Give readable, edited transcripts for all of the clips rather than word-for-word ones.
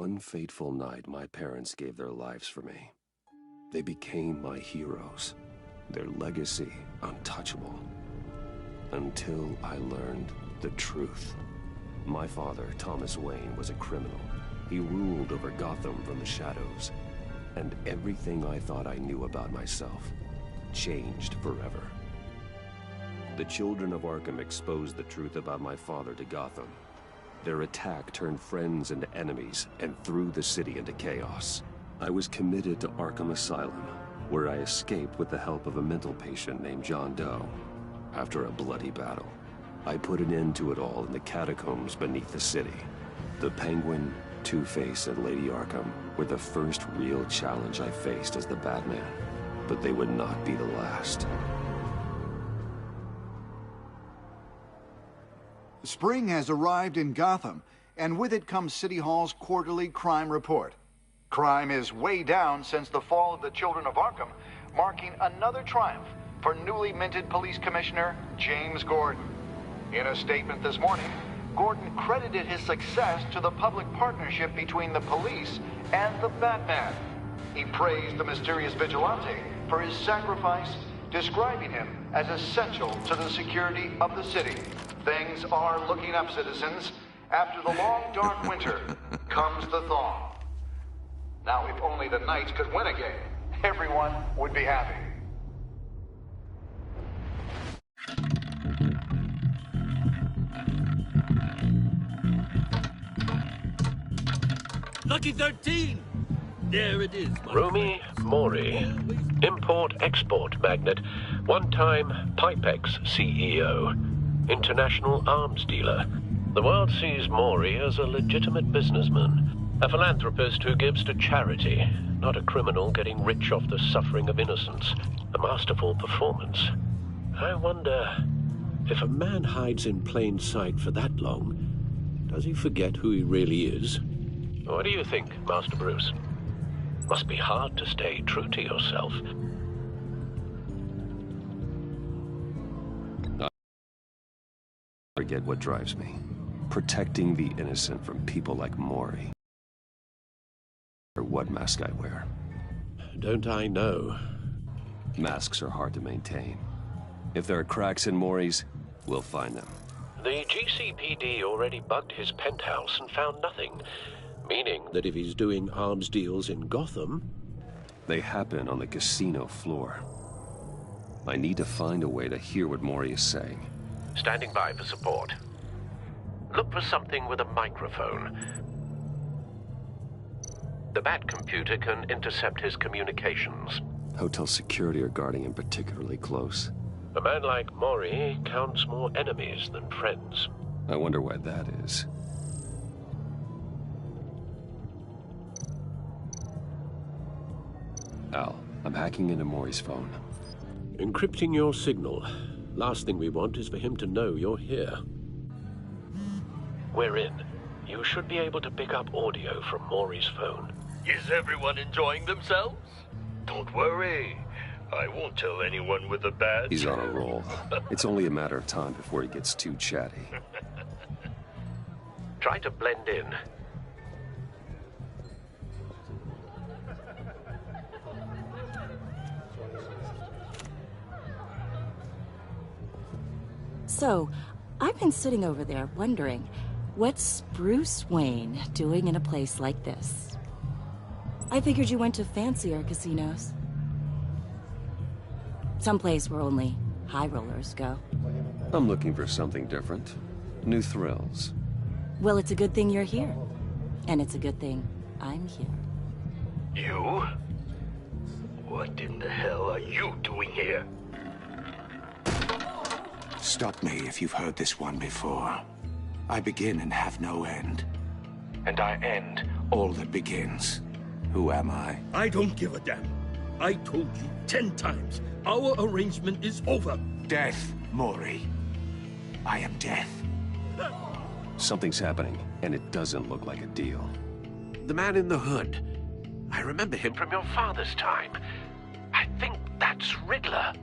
One fateful night, my parents gave their lives for me. They became my heroes, their legacy untouchable. Until I learned the truth. My father, Thomas Wayne, was a criminal. He ruled over Gotham from the shadows. And everything I thought I knew about myself changed forever. The children of Arkham exposed the truth about my father to Gotham. Their attack turned friends into enemies and threw the city into chaos. I was committed to Arkham Asylum, where I escaped with the help of a mental patient named John Doe. After a bloody battle, I put an end to it all in the catacombs beneath the city. The Penguin, Two-Face, and Lady Arkham were the first real challenge I faced as the Batman, but they would not be the last. Spring has arrived in Gotham, and with it comes City Hall's quarterly crime report. Crime is way down since the fall of the Children of Arkham, marking another triumph for newly minted Police Commissioner James Gordon. In a statement this morning, Gordon credited his success to the public partnership between the police and the Batman. He praised the mysterious vigilante for his sacrifice, describing him as essential to the security of the city. Things are looking up, citizens. After the long, dark winter comes the thaw. Now, if only the Knights could win again, everyone would be happy. Lucky 13! There it is. Rumi Mori, import-export magnate, one-time Pipex CEO, international arms dealer. The world sees Mori as a legitimate businessman, a philanthropist who gives to charity, not a criminal getting rich off the suffering of innocence. A masterful performance. I wonder, if a man hides in plain sight for that long, does he forget who he really is? What do you think, Master Bruce? Must be hard to stay true to yourself. I forget what drives me. Protecting the innocent from people like Mori. Or what mask I wear. Don't I know? Masks are hard to maintain. If there are cracks in Mori's, we'll find them. The GCPD already bugged his penthouse and found nothing. Meaning that if he's doing arms deals in Gotham... They happen on the casino floor. I need to find a way to hear what Mori is saying. Standing by for support. Look for something with a microphone. The Bat computer can intercept his communications. Hotel security are guarding him particularly close. A man like Mori counts more enemies than friends. I wonder why that is. Al, I'm hacking into Mori's phone. Encrypting your signal. Last thing we want is for him to know you're here. We're in. You should be able to pick up audio from Mori's phone. Is everyone enjoying themselves? Don't worry. I won't tell anyone with a badge. He's on a roll. It's only a matter of time before he gets too chatty. Try to blend in. So, I've been sitting over there wondering, what's Bruce Wayne doing in a place like this? I figured you went to fancier casinos. Someplace where only high rollers go. I'm looking for something different. New thrills. Well, it's a good thing you're here. And it's a good thing I'm here. You? What in the hell are you doing here? Stop me if you've heard this one before. I begin and have no end. And I end all that begins. Who am I? I don't give a damn. I told you 10 times. Our arrangement is over. Death, Mori. I am death. Something's happening, and it doesn't look like a deal. The man in the hood. I remember him from your father's time. I think that's Riddler.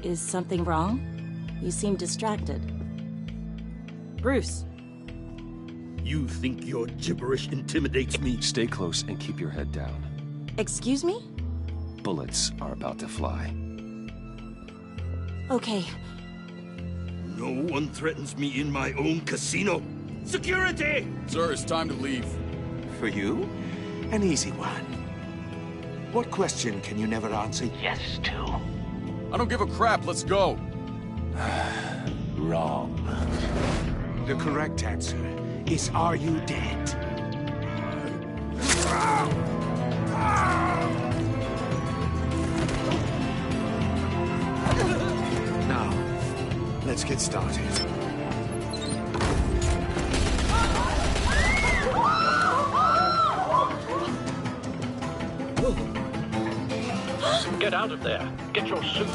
Is something wrong? You seem distracted. Bruce. You think your gibberish intimidates me? Stay close and keep your head down. Excuse me? Bullets are about to fly. Okay. No one threatens me in my own casino. Security! Sir, it's time to leave. For you, an easy one. What question can you never answer yes to? I don't give a crap, let's go. Wrong. The correct answer is, are you dead? Now, let's get started. Get out of there. Get your suit.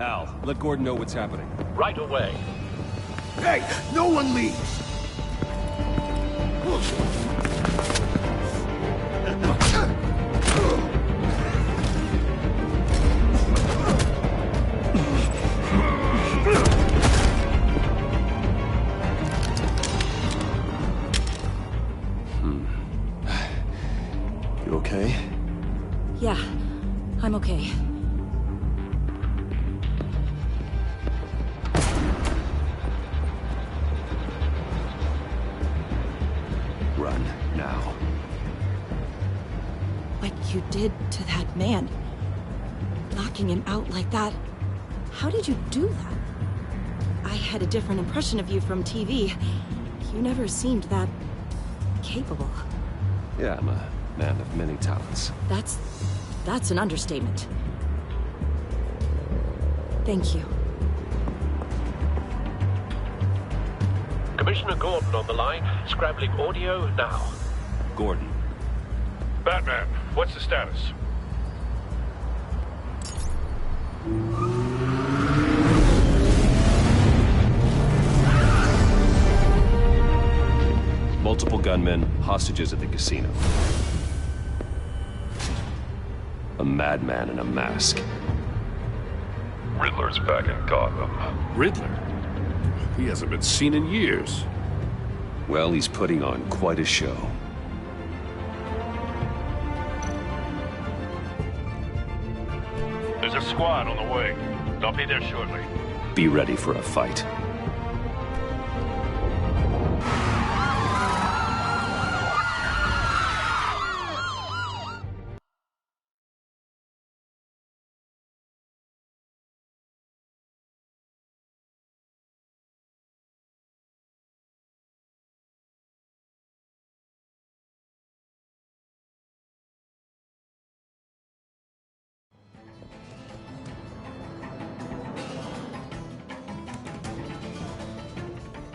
Al, let Gordon know what's happening. Right away. Hey, no one leaves! You okay? Yeah, I'm okay. Run, now. What you did to that man. Knocking him out like that. How did you do that? I had a different impression of you from TV. You never seemed that capable. Yeah, I'm a man of many talents. That's an understatement. Thank you. Commissioner Gordon on the line. Scrambling audio now. Gordon. Batman, what's the status? Multiple gunmen, hostages at the casino. A madman in a mask. Riddler's back in Gotham. Riddler? He hasn't been seen in years. Well, he's putting on quite a show. There's a squad on the way. They'll be there shortly. Be ready for a fight.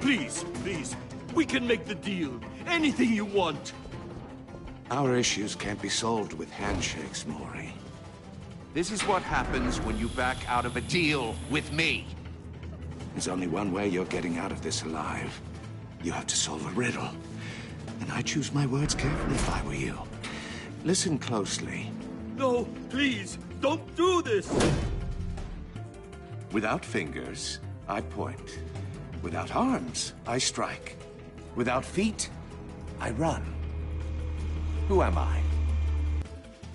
Please, please, we can make the deal. Anything you want. Our issues can't be solved with handshakes, Maury. This is what happens when you back out of a deal with me. There's only one way you're getting out of this alive. You have to solve a riddle. And I choose my words carefully if I were you. Listen closely. No, please, don't do this! Without fingers, I point. Without arms, I strike. Without feet, I run. Who am I?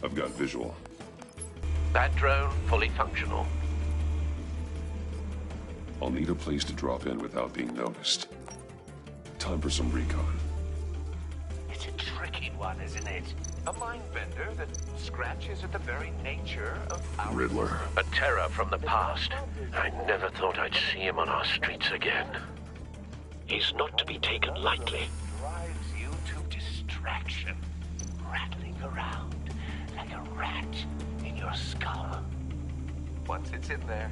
I've got visual. That drone fully functional. I'll need a place to drop in without being noticed. Time for some recon. It's a tricky one, isn't it? A mind bender that scratches at the very nature of our... Riddler. A terror from the past. I never thought I'd see him on our streets again. He's not to be taken lightly. Drives you to distraction, rattling around like a rat in your skull. Once it's in there,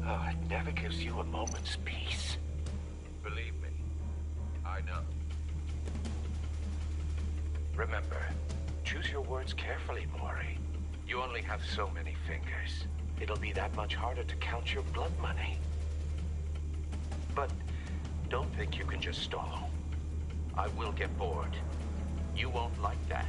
oh, it never gives you a moment's peace. Believe me, I know. Remember, choose your words carefully, Maury. You only have so many fingers. it'll be that much harder to count your blood money. But don't think you can just stall. I will get bored. You won't like that.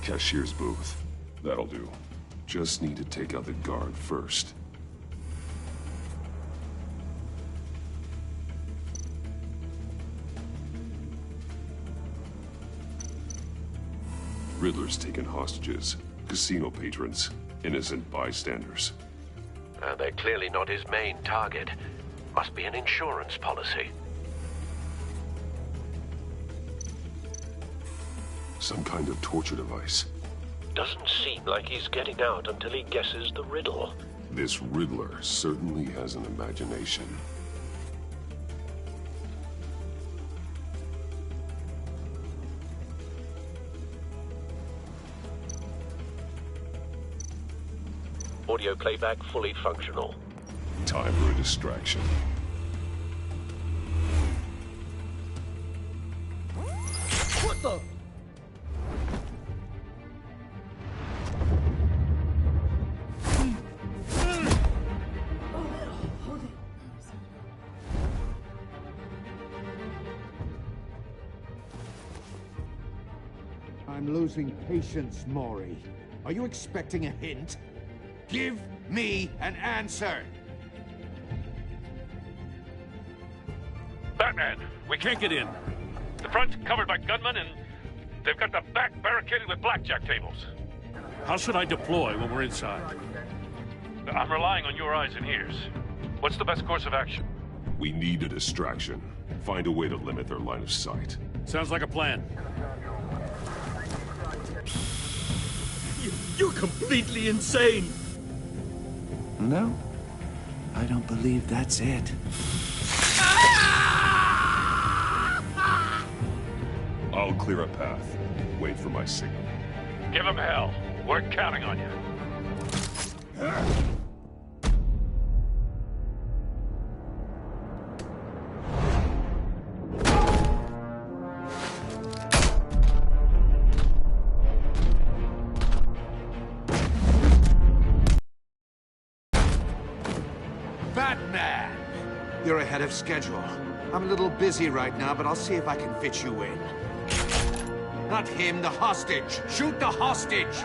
Cashier's booth. That'll do. Just need to take out the guard first. Riddler's taken hostages. Casino patrons. Innocent bystanders. They're clearly not his main target. Must be an insurance policy. Some kind of torture device. Doesn't seem like he's getting out until he guesses the riddle. This Riddler certainly has an imagination. Audio playback fully functional. Time for a distraction. What the? I'm losing patience, Maury. Are you expecting a hint? Give me an answer! Batman, we can't get in. The front's covered by gunmen, and they've got the back barricaded with blackjack tables. How should I deploy when we're inside? I'm relying on your eyes and ears. What's the best course of action? We need a distraction. Find a way to limit their line of sight. Sounds like a plan. You're completely insane! No, I don't believe that's it. I'll clear a path. Wait for my signal. Give him hell. We're counting on you. Batman! You're ahead of schedule. I'm a little busy right now, but I'll see if I can fit you in. Not him, the hostage! Shoot the hostage!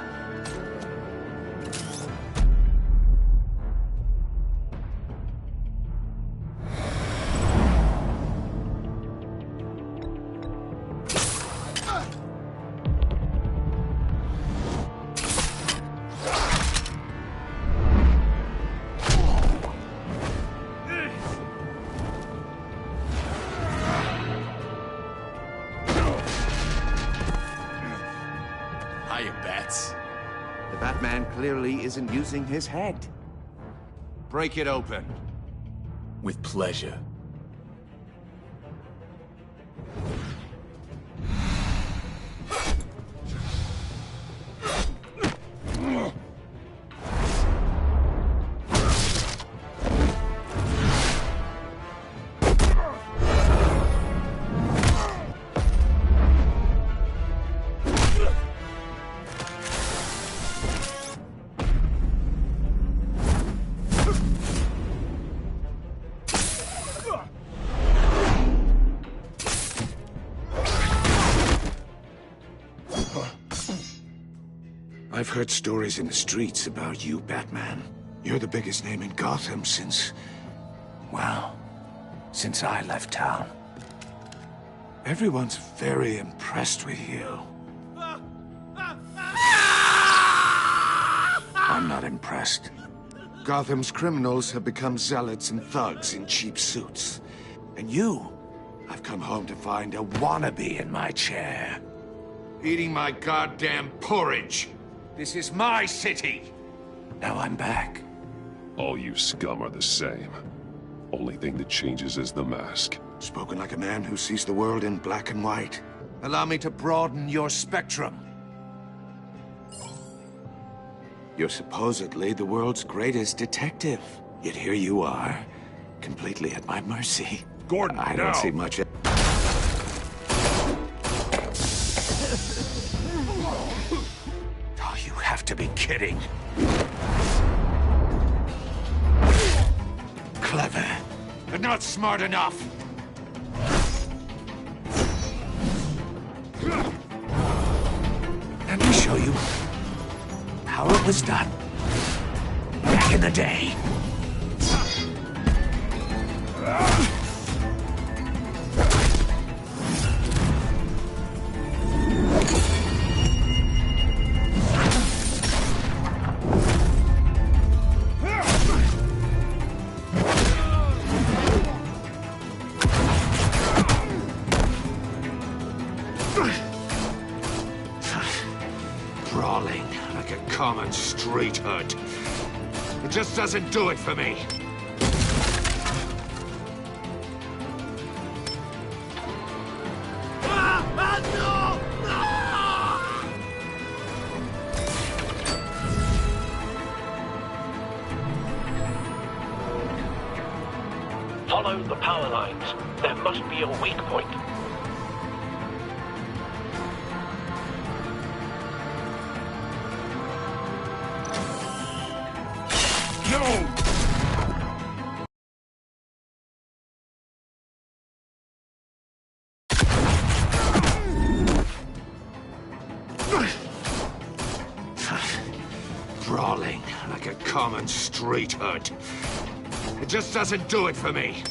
The Batman clearly isn't using his head. Break it open. With pleasure. I've heard stories in the streets about you, Batman. You're the biggest name in Gotham since... well, since I left town. Everyone's very impressed with you. I'm not impressed. Gotham's criminals have become zealots and thugs in cheap suits. And you, I've come home to find a wannabe in my chair. Eating my goddamn porridge. This is my city. Now I'm back. All you scum are the same. Only thing that changes is the mask. Spoken like a man who sees the world in black and white. Allow me to broaden your spectrum. You're supposedly the world's greatest detective. Yet here you are, completely at my mercy. Gordon, I don't see much... Oh, you have to be kidding. Clever, but not smart enough. Let me show you how it was done back in the day. Brawling like a common street hood. It just doesn't do it for me. Follow the power lines. There must be a weak point. Brawling like a common street hood. It just doesn't do it for me.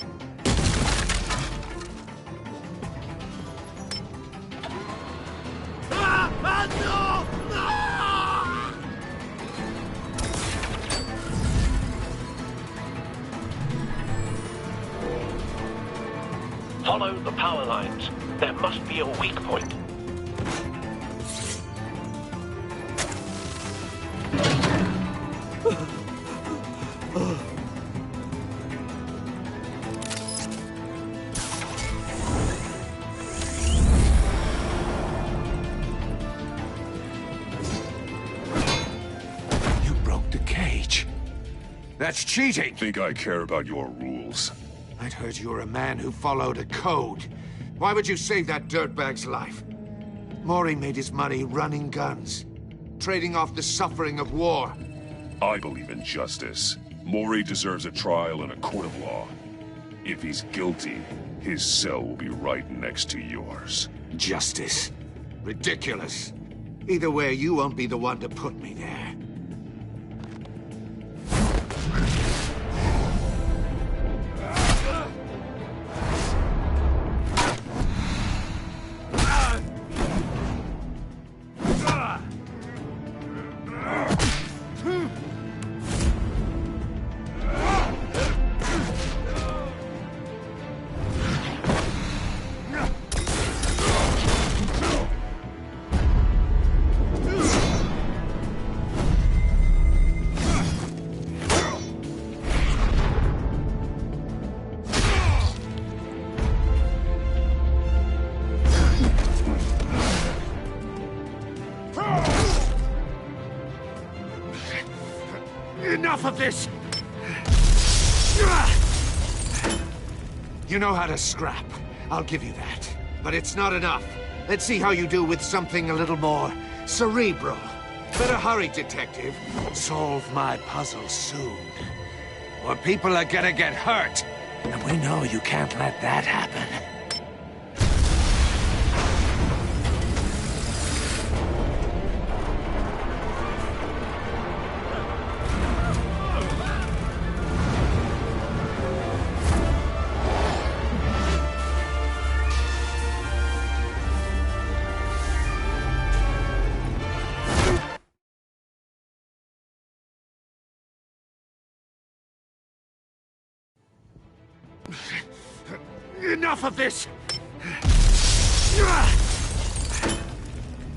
Follow the power lines. There must be a weak point. You broke the cage. That's cheating. Think I care about your rules? I'd heard you were a man who followed a code. Why would you save that dirtbag's life? Mori made his money running guns, trading off the suffering of war. I believe in justice. Mori deserves a trial in a court of law. If he's guilty, his cell will be right next to yours. Justice. Ridiculous. Either way, you won't be the one to put me there. Enough of this! You know how to scrap. I'll give you that. But it's not enough. Let's see how you do with something a little more cerebral. Better hurry, detective. Solve my puzzle soon. Or people are gonna get hurt. And we know you can't let that happen. enough of this!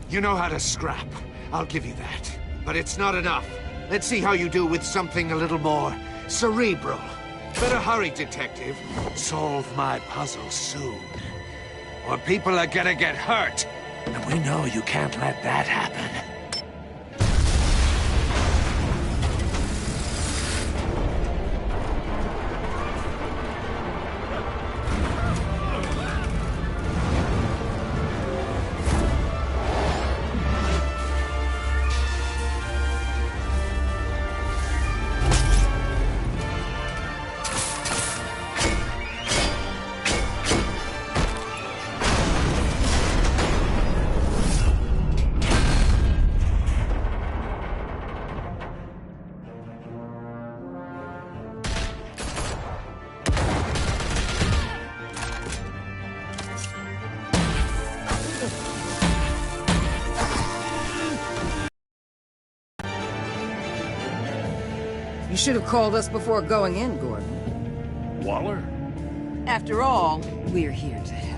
You know how to scrap. I'll give you that. But it's not enough. Let's see how you do with something a little more cerebral. Better hurry, detective. Solve my puzzle soon. Or people are gonna get hurt. And we know you can't let that happen. You should have called us before going in, Gordon. Waller? After all, we're here to help.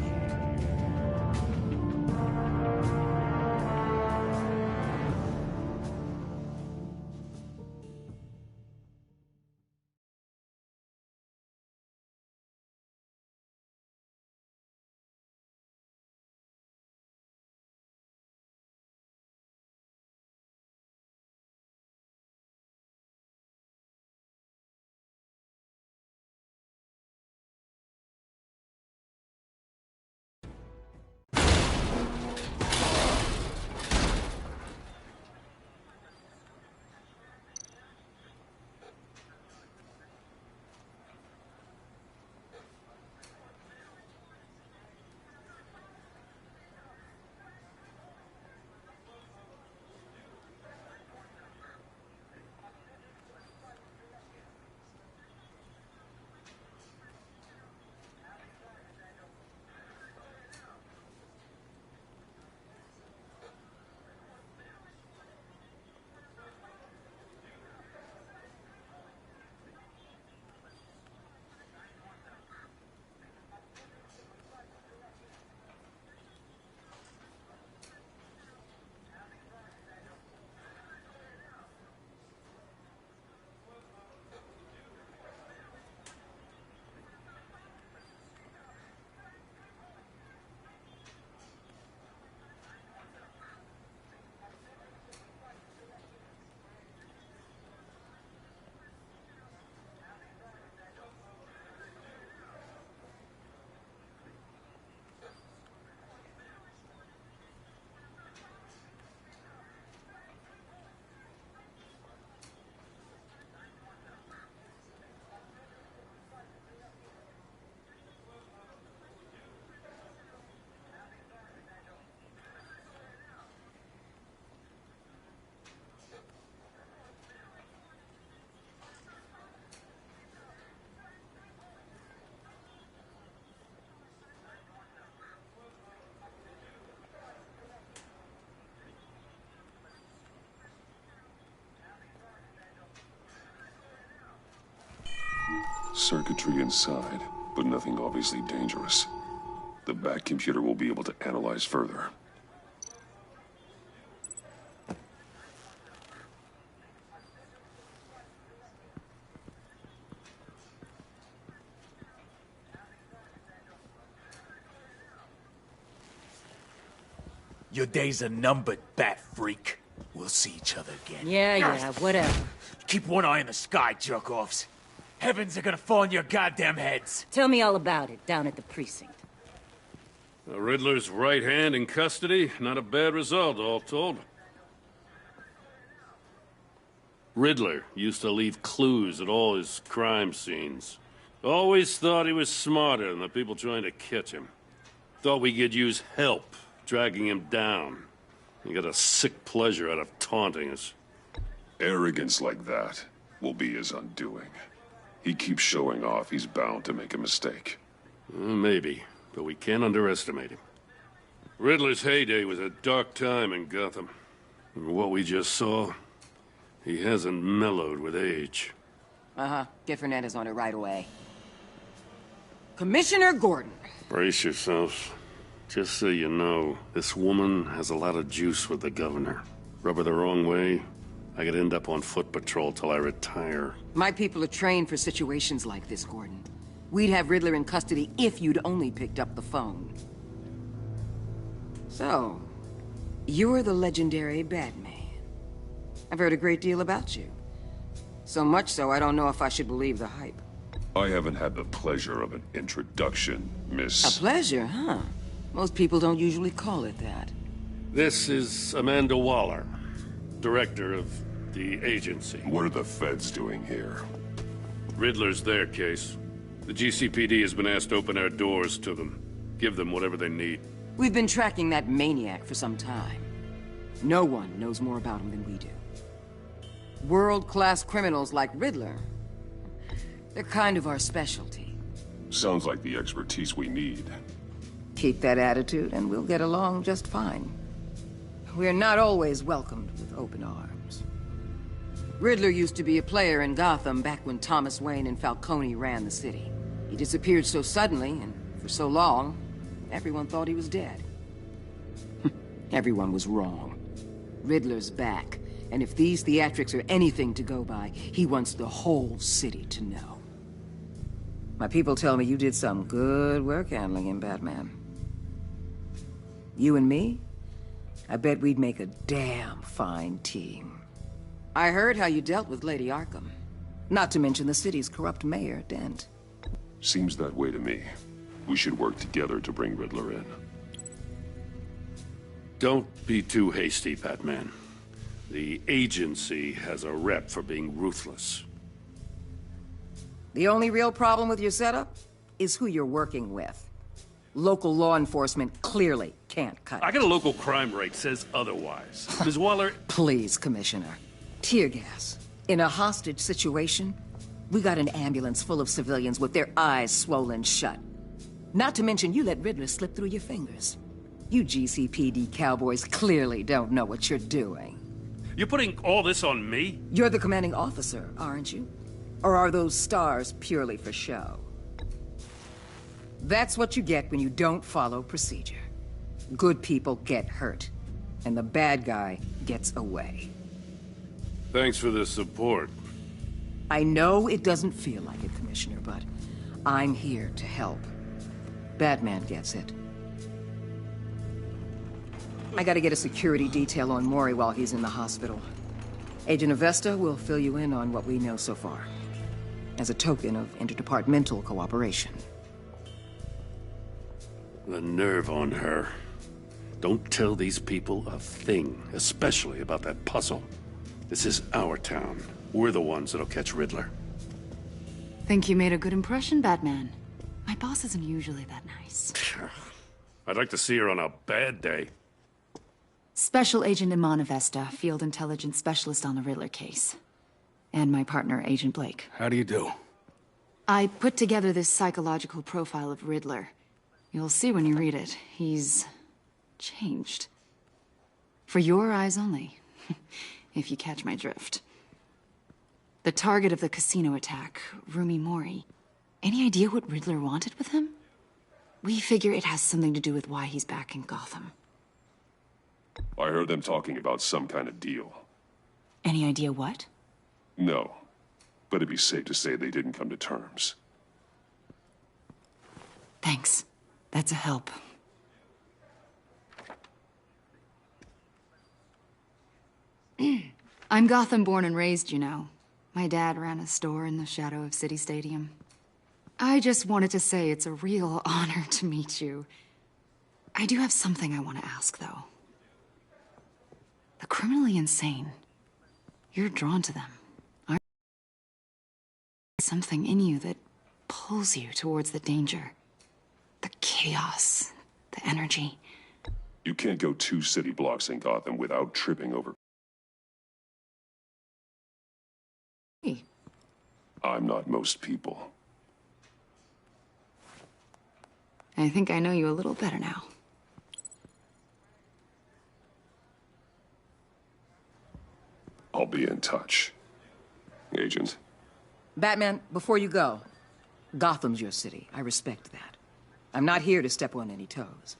Circuitry inside, but nothing obviously dangerous. The back computer will be able to analyze further. Your days are numbered, bat freak. We'll see each other again. Yeah, whatever. Keep one eye in the sky, jerk-offs. Heavens are gonna fall on your goddamn heads. Tell me all about it down at the precinct. The Riddler's right hand in custody. Not a bad result, all told. Riddler used to leave clues at all his crime scenes. Always thought he was smarter than the people trying to catch him. Thought we could use help dragging him down. He got a sick pleasure out of taunting us. Arrogance like that will be his undoing. He keeps showing off, he's bound to make a mistake. Maybe, but we can't underestimate him. Riddler's heyday was a dark time in Gotham. And what we just saw, he hasn't mellowed with age. Uh-huh. Get Fernandez on it right away. Commissioner Gordon. Brace yourselves. Just so you know, this woman has a lot of juice with the governor. Rub her the wrong way, I could end up on foot patrol till I retire. My people are trained for situations like this, Gordon. We'd have Riddler in custody if you'd only picked up the phone. So, you're the legendary Batman. I've heard a great deal about you. So much so, I don't know if I should believe the hype. I haven't had the pleasure of an introduction, Miss... A pleasure, huh? Most people don't usually call it that. This is Amanda Waller, director of the agency. What are the feds doing here? Riddler's their case. The GCPD has been asked to open our doors to them. Give them whatever they need. We've been tracking that maniac for some time. No one knows more about him than we do. World-class criminals like Riddler, they're kind of our specialty. Sounds like the expertise we need. Keep that attitude and we'll get along just fine. We're not always welcomed with open arms. Riddler used to be a player in Gotham back when Thomas Wayne and Falcone ran the city. He disappeared so suddenly and for so long, everyone thought he was dead. Everyone was wrong. Riddler's back, and if these theatrics are anything to go by, he wants the whole city to know. My people tell me you did some good work handling him, Batman. You and me? I bet we'd make a damn fine team. I heard how you dealt with Lady Arkham. Not to mention the city's corrupt mayor, Dent. Seems that way to me. We should work together to bring Riddler in. Don't be too hasty, Batman. The agency has a rep for being ruthless. The only real problem with your setup is who you're working with. Local law enforcement clearly can't cut it. I got a local crime rate says otherwise. Ms. Waller... Please, Commissioner. Tear gas. In a hostage situation, we got an ambulance full of civilians with their eyes swollen shut. Not to mention you let Riddler slip through your fingers. You GCPD cowboys clearly don't know what you're doing. You're putting all this on me? You're the commanding officer, aren't you? Or are those stars purely for show? That's what you get when you don't follow procedure. Good people get hurt, and the bad guy gets away. Thanks for the support. I know it doesn't feel like it, Commissioner, but I'm here to help. Batman gets it. I gotta get a security detail on Mori while he's in the hospital. Agent Avesta will fill you in on what we know so far, as a token of interdepartmental cooperation. The nerve on her. Don't tell these people a thing, especially about that puzzle. This is our town. We're the ones that'll catch Riddler. Think you made a good impression, Batman? My boss isn't usually that nice. I'd like to see her on a bad day. Special Agent Iman Avesta, Field Intelligence Specialist on the Riddler case. And my partner, Agent Blake. How do you do? I put together this psychological profile of Riddler. You'll see when you read it. He's changed. For your eyes only, if you catch my drift. The target of the casino attack, Rumi Mori. Any idea what Riddler wanted with him? We figure it has something to do with why he's back in Gotham. I heard them talking about some kind of deal. Any idea what? No, but it'd be safe to say they didn't come to terms. Thanks. That's a help. I'm Gotham born and raised, you know. My dad ran a store in the shadow of City Stadium. I just wanted to say it's a real honor to meet you. I do have something I want to ask, though. The criminally insane. You're drawn to them, aren't you? Something in you that pulls you towards the danger. The chaos, the energy. You can't go 2 city blocks in Gotham without tripping over. Hey. I'm not most people. I think I know you a little better now. I'll be in touch. Agent. Batman, before you go, Gotham's your city. I respect that. I'm not here to step on any toes.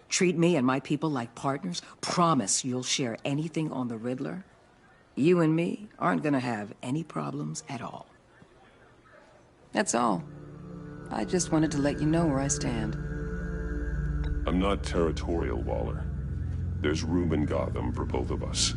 Treat me and my people like partners. Promise you'll share anything on the Riddler. You and me aren't gonna have any problems at all. That's all. I just wanted to let you know where I stand. I'm not territorial, Waller. There's room in Gotham for both of us.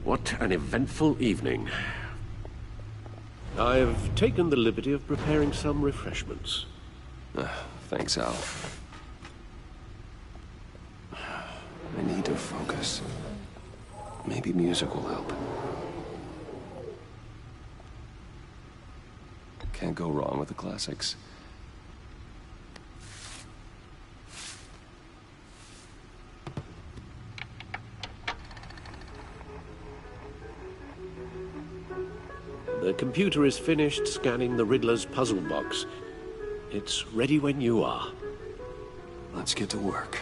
What an eventful evening. I've taken the liberty of preparing some refreshments. Thanks, Al. I need to focus. Maybe music will help. Can't go wrong with the classics. The computer is finished scanning the Riddler's puzzle box. It's ready when you are. Let's get to work.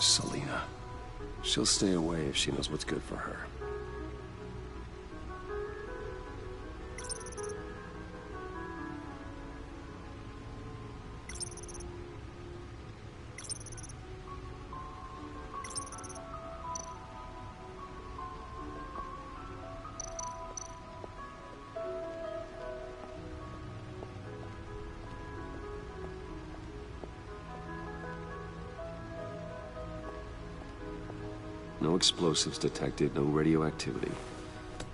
Selina. She'll stay away if she knows what's good for her. No explosives detected, no radioactivity.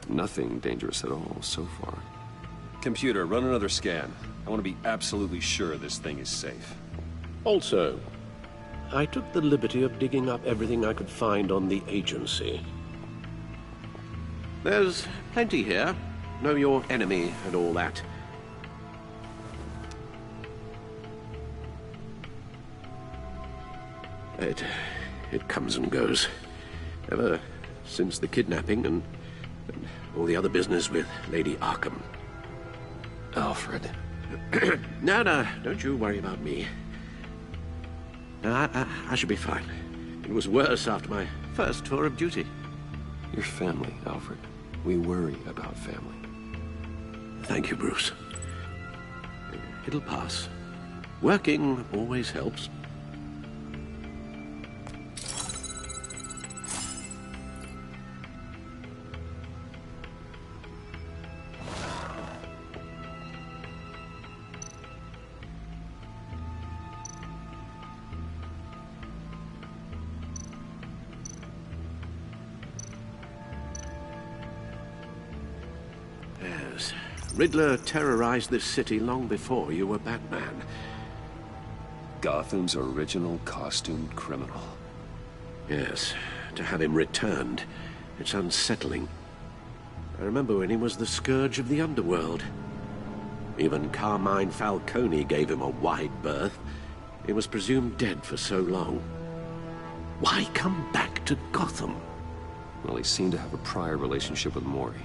Nothing dangerous at all so far. Computer, run another scan. I want to be absolutely sure this thing is safe. Also, I took the liberty of digging up everything I could find on the agency. There's plenty here. Know your enemy and all that. It comes and goes. Ever since the kidnapping and all the other business with Lady Arkham. Alfred. No, don't you worry about me. No, I should be fine. It was worse after my first tour of duty. Your family, Alfred. We worry about family. Thank you, Bruce. It'll pass. Working always helps. Riddler terrorized this city long before you were Batman. Gotham's original costumed criminal. Yes, to have him returned, it's unsettling. I remember when he was the scourge of the underworld. Even Carmine Falcone gave him a wide berth. He was presumed dead for so long. Why come back to Gotham? Well, he seemed to have a prior relationship with Mori.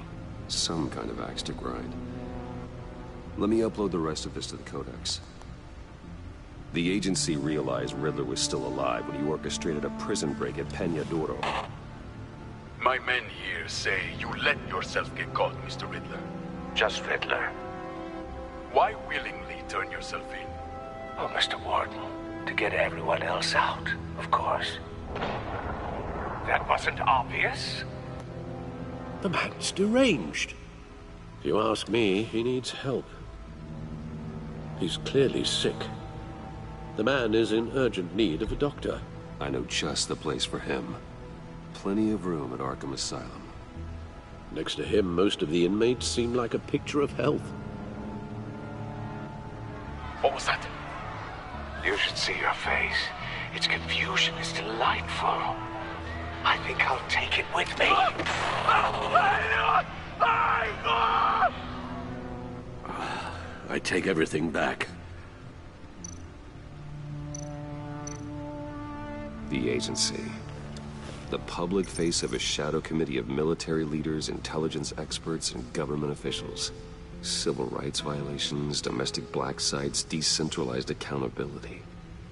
Some kind of axe to grind. Let me upload the rest of this to the Codex. The agency realized Riddler was still alive when he orchestrated a prison break at Peña Duro. My men here say you let yourself get caught, Mr. Riddler. Just Riddler. Why willingly turn yourself in? Oh, Mr. Warden, to get everyone else out, of course. That wasn't obvious. The man's deranged. If you ask me, he needs help. He's clearly sick. The man is in urgent need of a doctor. I know just the place for him. Plenty of room at Arkham Asylum. Next to him, most of the inmates seem like a picture of health. What was that? You should see your face. Its confusion is delightful. I think I'll take it with me. I take everything back. The agency. The public face of a shadow committee of military leaders, intelligence experts, and government officials. Civil rights violations, domestic black sites, decentralized accountability.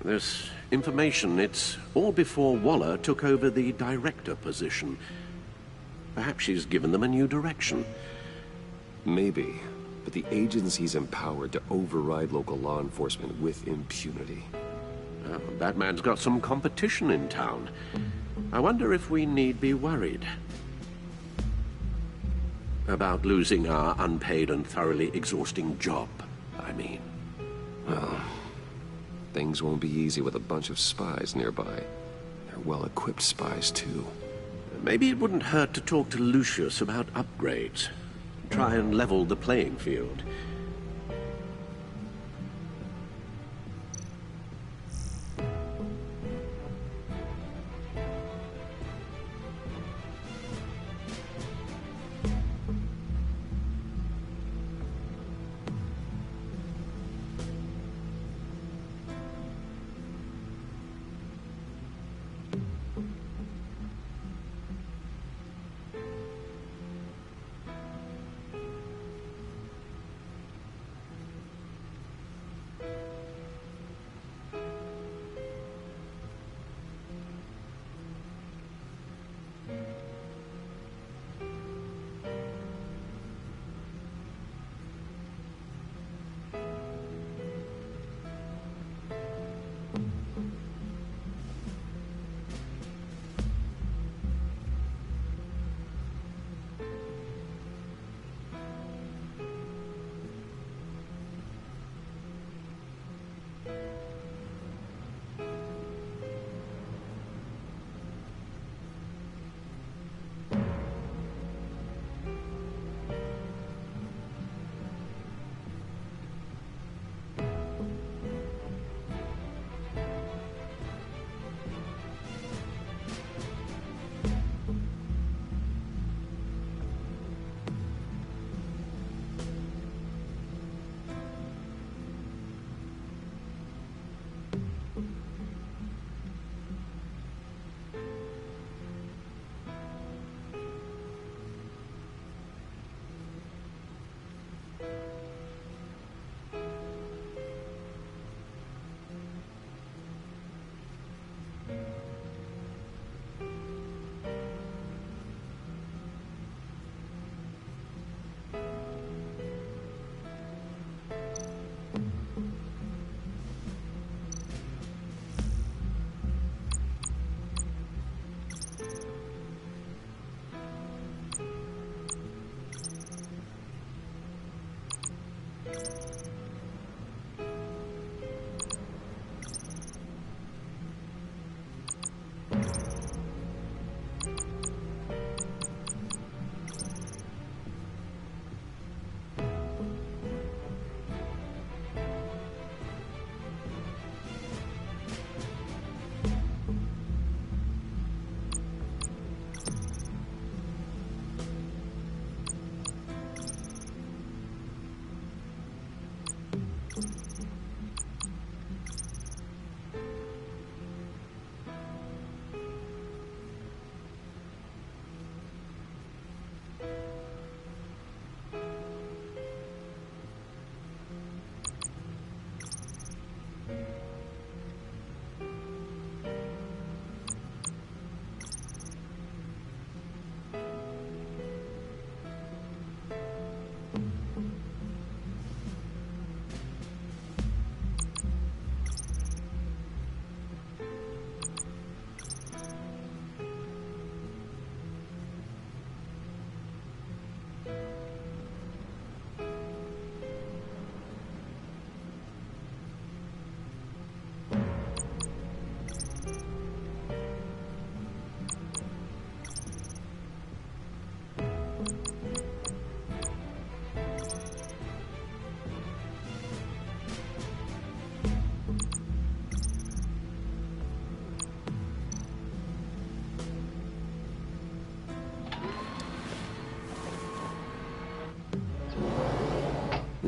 This information, it's all before Waller took over the director position. Perhaps she's given them a new direction. Maybe, but the agency's empowered to override local law enforcement with impunity. Batman's got some competition in town. I wonder if we need be worried about losing our unpaid and thoroughly exhausting job, I mean. Well, things won't be easy with a bunch of spies nearby. They're well-equipped spies, too. Maybe it wouldn't hurt to talk to Lucius about upgrades. Try and level the playing field.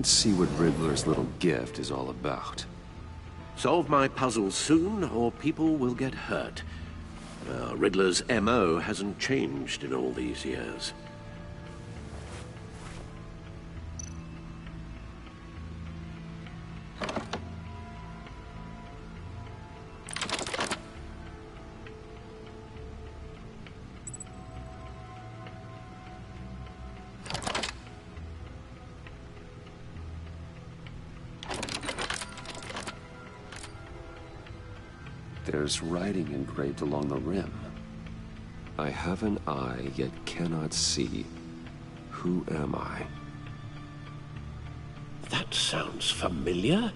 Let's see what Riddler's little gift is all about. Solve my puzzles soon, or people will get hurt. Riddler's MO hasn't changed in all these years. There's writing engraved along the rim. I have an eye, yet cannot see. Who am I? That sounds familiar.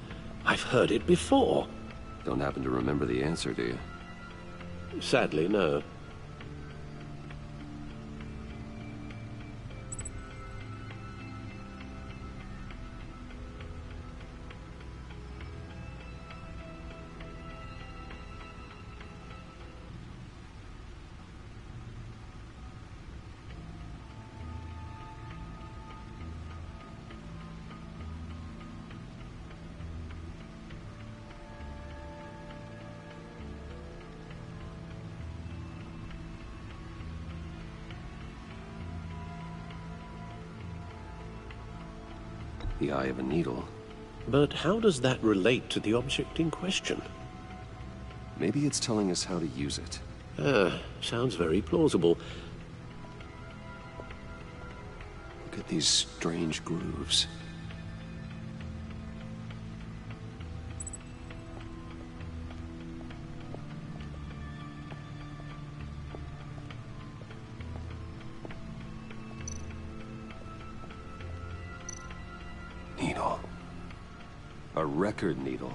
I've heard it before. Don't happen to remember the answer, do you? Sadly, no. The eye of a needle. But how does that relate to the object in question? Maybe it's telling us how to use it. Sounds very plausible. Look at these strange grooves. Needle. A record needle.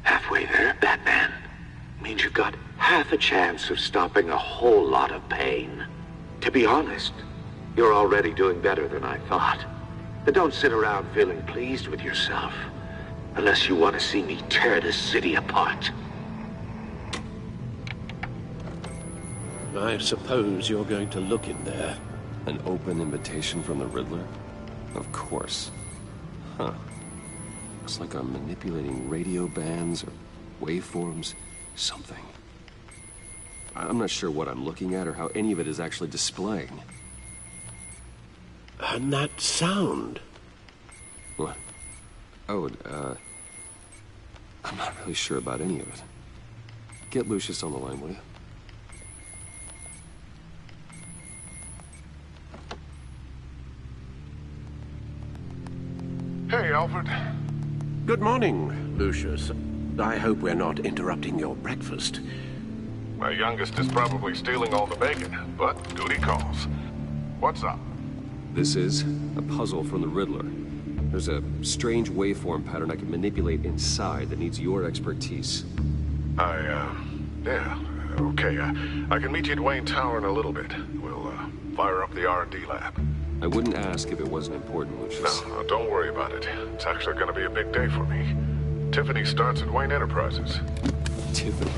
Halfway there, Batman. Means you've got half a chance of stopping a whole lot of pain. To be honest, you're already doing better than I thought. But don't sit around feeling pleased with yourself. Unless you want to see me tear this city apart. I suppose you're going to look in there. An open invitation from the Riddler? Of course. Huh. Looks like I'm manipulating radio bands or waveforms. Something. I'm not sure what I'm looking at or how any of it is actually displaying. And that sound? What? Oh, I'm not really sure about any of it. Get Lucius on the line, will you? Hey, Alfred. Good morning, Lucius. I hope we're not interrupting your breakfast. My youngest is probably stealing all the bacon, but duty calls. What's up? This is a puzzle from the Riddler. There's a strange waveform pattern I can manipulate inside that needs your expertise. Yeah, okay. I can meet you at Wayne Tower in a little bit. We'll, fire up the R&D lab. I wouldn't ask if it wasn't important, Lucius. No, don't worry about it. It's actually gonna be a big day for me. Tiffany starts at Wayne Enterprises. Tiffany?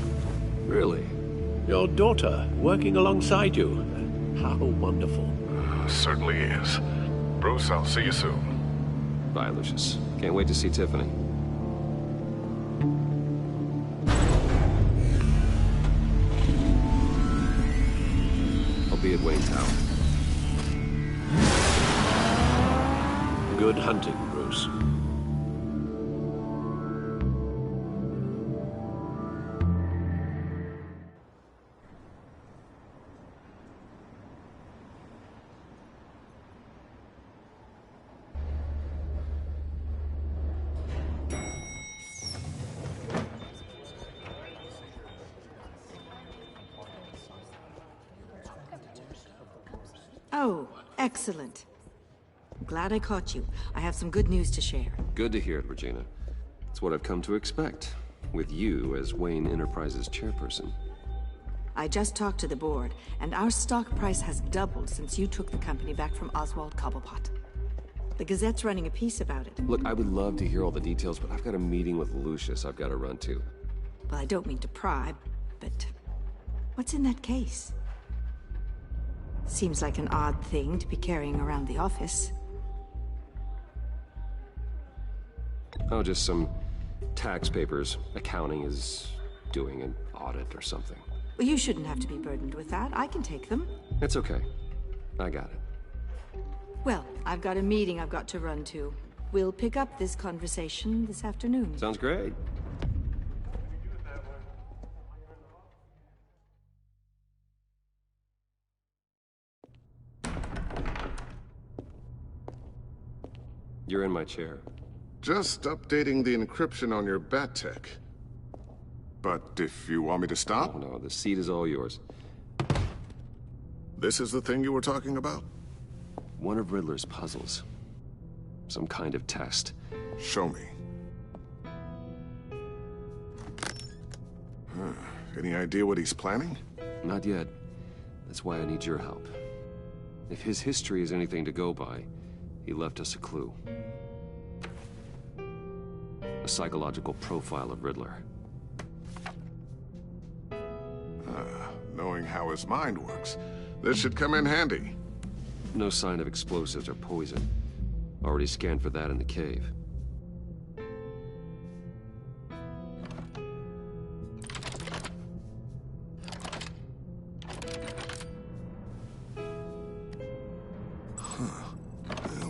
Really? Your daughter, working alongside you. How wonderful. Certainly is. Bruce, I'll see you soon. Bye, Lucius. Can't wait to see Tiffany. I'll be at Wayne Tower. Good hunting, Bruce. Oh, excellent. Glad I caught you. I have some good news to share. Good to hear it, Regina. It's what I've come to expect, with you as Wayne Enterprises chairperson. I just talked to the board, and our stock price has doubled since you took the company back from Oswald Cobblepot. The Gazette's running a piece about it. Look, I would love to hear all the details, but I've got a meeting with Lucius I've got to run to. Well, I don't mean to pry, but what's in that case? Seems like an odd thing to be carrying around the office. Oh, just some tax papers. Accounting is doing an audit or something. Well, you shouldn't have to be burdened with that. I can take them. It's okay. I got it. Well, I've got a meeting I've got to run to. We'll pick up this conversation this afternoon. Sounds great. You're in my chair. Just updating the encryption on your bat tech. But if you want me to stop? Oh, no, the seat is all yours. This is the thing you were talking about? One of Riddler's puzzles. Some kind of test. Show me. Any idea what he's planning? Not yet. That's why I need your help. If his history is anything to go by, he left us a clue. A psychological profile of Riddler. Knowing how his mind works, this should come in handy. No sign of explosives or poison. Already scanned for that in the cave.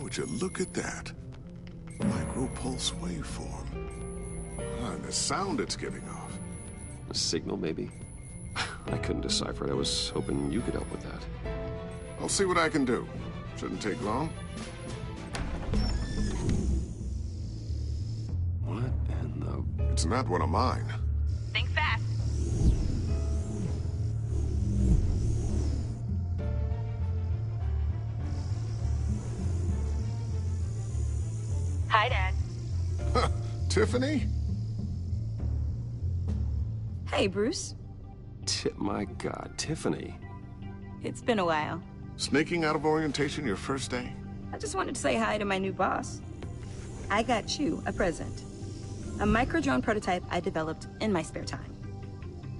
Would you look at that? Micro-pulse waveform. And the sound it's giving off. A signal, maybe? I couldn't decipher it. I was hoping you could help with that. I'll see what I can do. Shouldn't take long. What in the... It's not one of mine. Think fast. Hi, Dad. Tiffany? Hey, Bruce. My God, Tiffany. It's been a while. Sneaking out of orientation your first day? I just wanted to say hi to my new boss. I got you a present. A micro-drone prototype I developed in my spare time.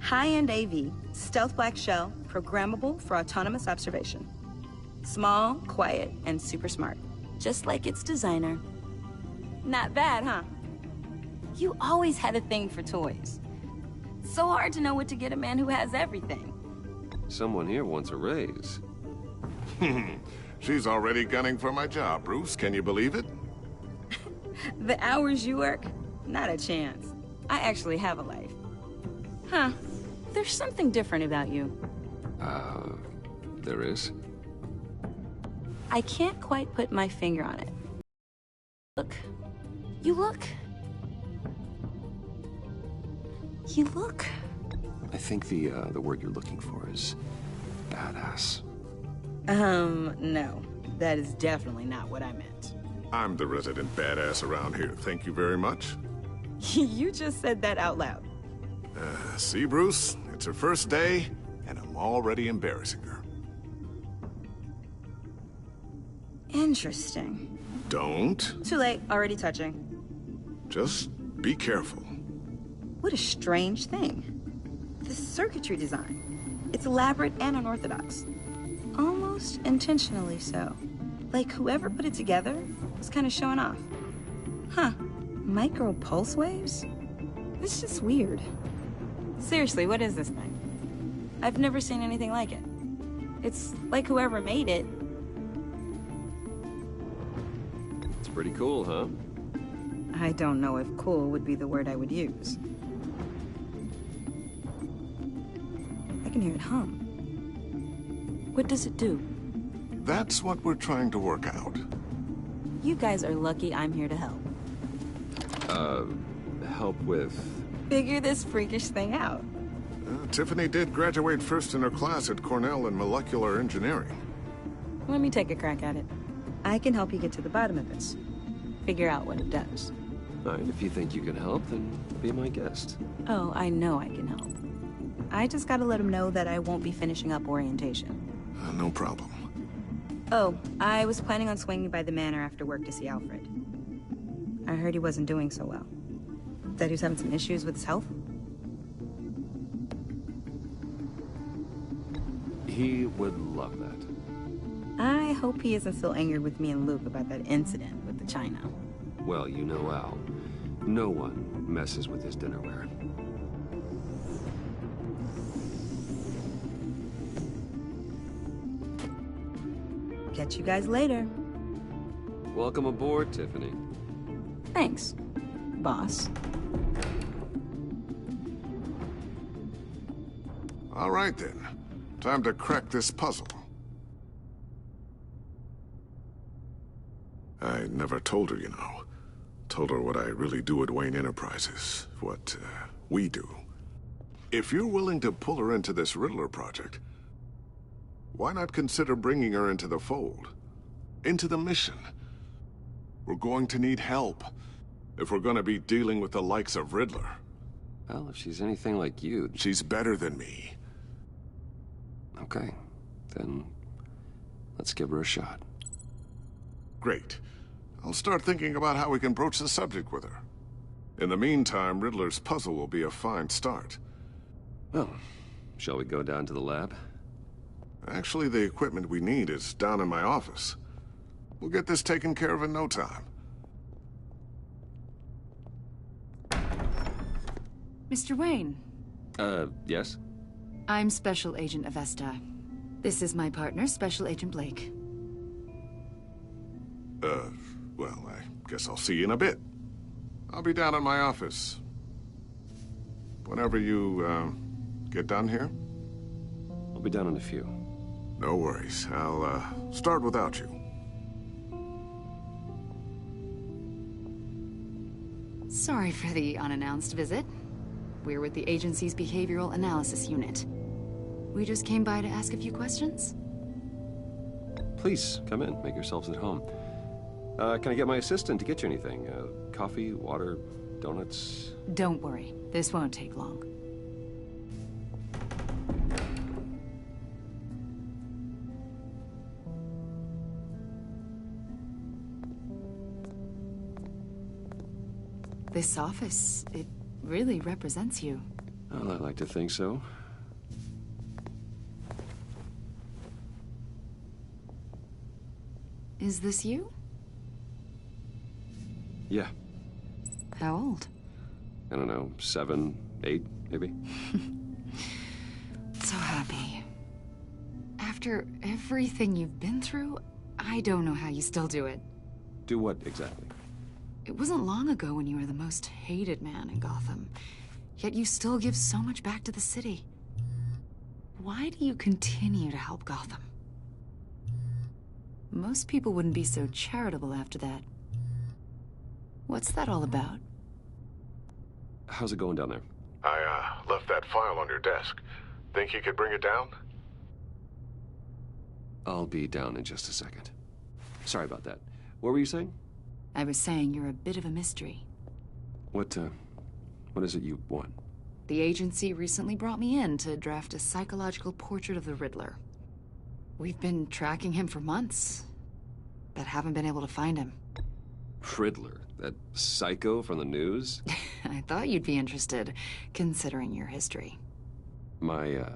High-end AV, stealth black shell, programmable for autonomous observation. Small, quiet, and super smart. Just like its designer. Not bad, huh? You always had a thing for toys. So hard to know what to get a man who has everything. Someone here wants a raise. She's already gunning for my job, Bruce. Can you believe it? The hours you work? Not a chance. I actually have a life. Huh. There's something different about you. There is? I can't quite put my finger on it. Look. You look. You look. I think the word you're looking for is badass. No. That is definitely not what I meant. I'm the resident badass around here. Thank you very much. You just said that out loud. See, Bruce? It's her first day, and I'm already embarrassing her. Interesting. Don't. Too late. Already touching. Just be careful. What a strange thing. The circuitry design. It's elaborate and unorthodox. Almost intentionally so. Like whoever put it together was kind of showing off. Huh. Micro pulse waves? It's just weird. Seriously, what is this thing? I've never seen anything like it. It's like whoever made it. It's pretty cool, huh? I don't know if cool would be the word I would use. I can hear it hum. What does it do? That's what we're trying to work out. You guys are lucky I'm here to help. Help with... Figure this freakish thing out. Tiffany did graduate first in her class at Cornell in molecular engineering. Let me take a crack at it. I can help you get to the bottom of this. Figure out what it does. All right, if you think you can help, then be my guest. Oh, I know I can help. I just gotta let him know that I won't be finishing up orientation. No problem. Oh, I was planning on swinging by the manor after work to see Alfred. I heard he wasn't doing so well. That he was having some issues with his health? He would love that. I hope he isn't still angry with me and Luke about that incident with the china. Well, you know Al. No one messes with his dinnerware. Catch you guys later. Welcome aboard, Tiffany. Thanks, boss. All right, then. Time to crack this puzzle. I never told her, you know. Told her what I really do at Wayne Enterprises. What, we do. If you're willing to pull her into this Riddler project, why not consider bringing her into the fold? Into the mission? We're going to need help if we're going to be dealing with the likes of Riddler. Well, if she's anything like you... She's better than me. Okay, then let's give her a shot. Great. I'll start thinking about how we can broach the subject with her. In the meantime, Riddler's puzzle will be a fine start. Well, shall we go down to the lab? Actually, the equipment we need is down in my office. We'll get this taken care of in no time. Mr. Wayne. Yes? I'm Special Agent Avesta. This is my partner, Special Agent Blake. Well, I guess I'll see you in a bit. I'll be down in my office. Whenever you, get done here? I'll be down in a few. No worries. I'll, start without you. Sorry for the unannounced visit. We're with the agency's Behavioral Analysis Unit. We just came by to ask a few questions. Please, come in. Make yourselves at home. Can I get my assistant to get you anything? Coffee, water, donuts? Don't worry. This won't take long. This office, it really represents you. Well, I like to think so. Is this you? Yeah. How old? I don't know, 7, 8, maybe? So happy. After everything you've been through, I don't know how you still do it. Do what exactly? It wasn't long ago when you were the most hated man in Gotham, yet you still give so much back to the city. Why do you continue to help Gotham? Most people wouldn't be so charitable after that. What's that all about? How's it going down there? I, left that file on your desk. Think you could bring it down? I'll be down in just a second. Sorry about that. What were you saying? I was saying you're a bit of a mystery. What is it you want? The agency recently brought me in to draft a psychological portrait of the Riddler. We've been tracking him for months, but haven't been able to find him. Riddler? That psycho from the news? I thought you'd be interested, considering your history. My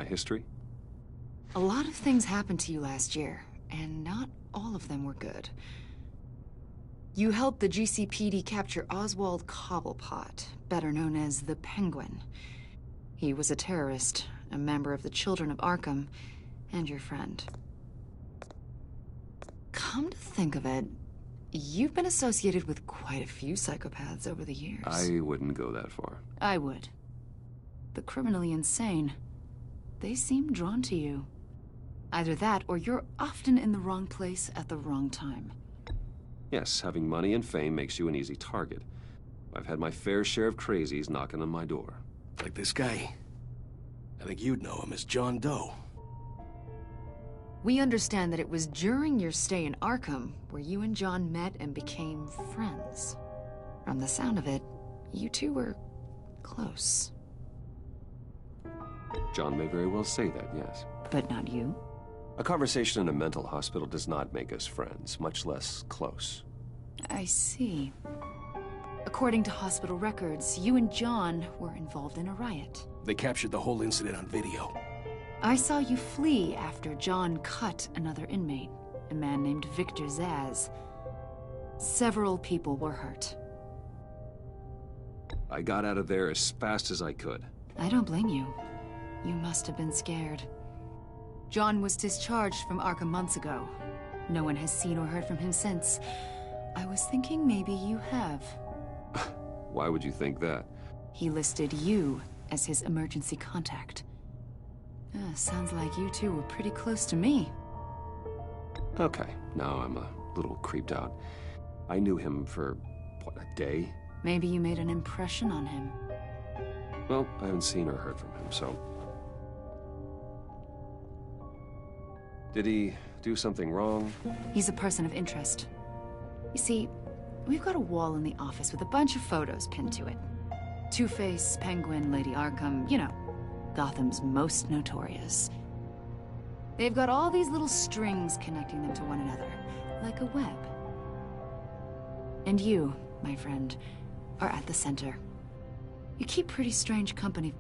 history? A lot of things happened to you last year, and not all of them were good. You helped the GCPD capture Oswald Cobblepot, better known as the Penguin. He was a terrorist, a member of the Children of Arkham, and your friend. Come to think of it, you've been associated with quite a few psychopaths over the years. I wouldn't go that far. I would. The criminally insane, they seem drawn to you. Either that, or you're often in the wrong place at the wrong time. Yes, having money and fame makes you an easy target. I've had my fair share of crazies knocking on my door. Like this guy. I think you'd know him as John Doe. We understand that it was during your stay in Arkham where you and John met and became friends. From the sound of it, you two were close. John may very well say that, yes. But not you? A conversation in a mental hospital does not make us friends, much less close. I see. According to hospital records, you and John were involved in a riot. They captured the whole incident on video. I saw you flee after John cut another inmate, a man named Victor Zaz. Several people were hurt. I got out of there as fast as I could. I don't blame you. You must have been scared. John was discharged from Arkham months ago. No one has seen or heard from him since. I was thinking maybe you have. Why would you think that? He listed you as his emergency contact. Sounds like you two were pretty close to me. Okay, now I'm a little creeped out. I knew him for, what, a day? Maybe you made an impression on him. Well, I haven't seen or heard from him, so... Did he do something wrong? He's a person of interest. You see, we've got a wall in the office with a bunch of photos pinned to it. Two-Face, Penguin, Lady Arkham, you know, Gotham's most notorious. They've got all these little strings connecting them to one another, like a web. And you, my friend, are at the center. You keep pretty strange company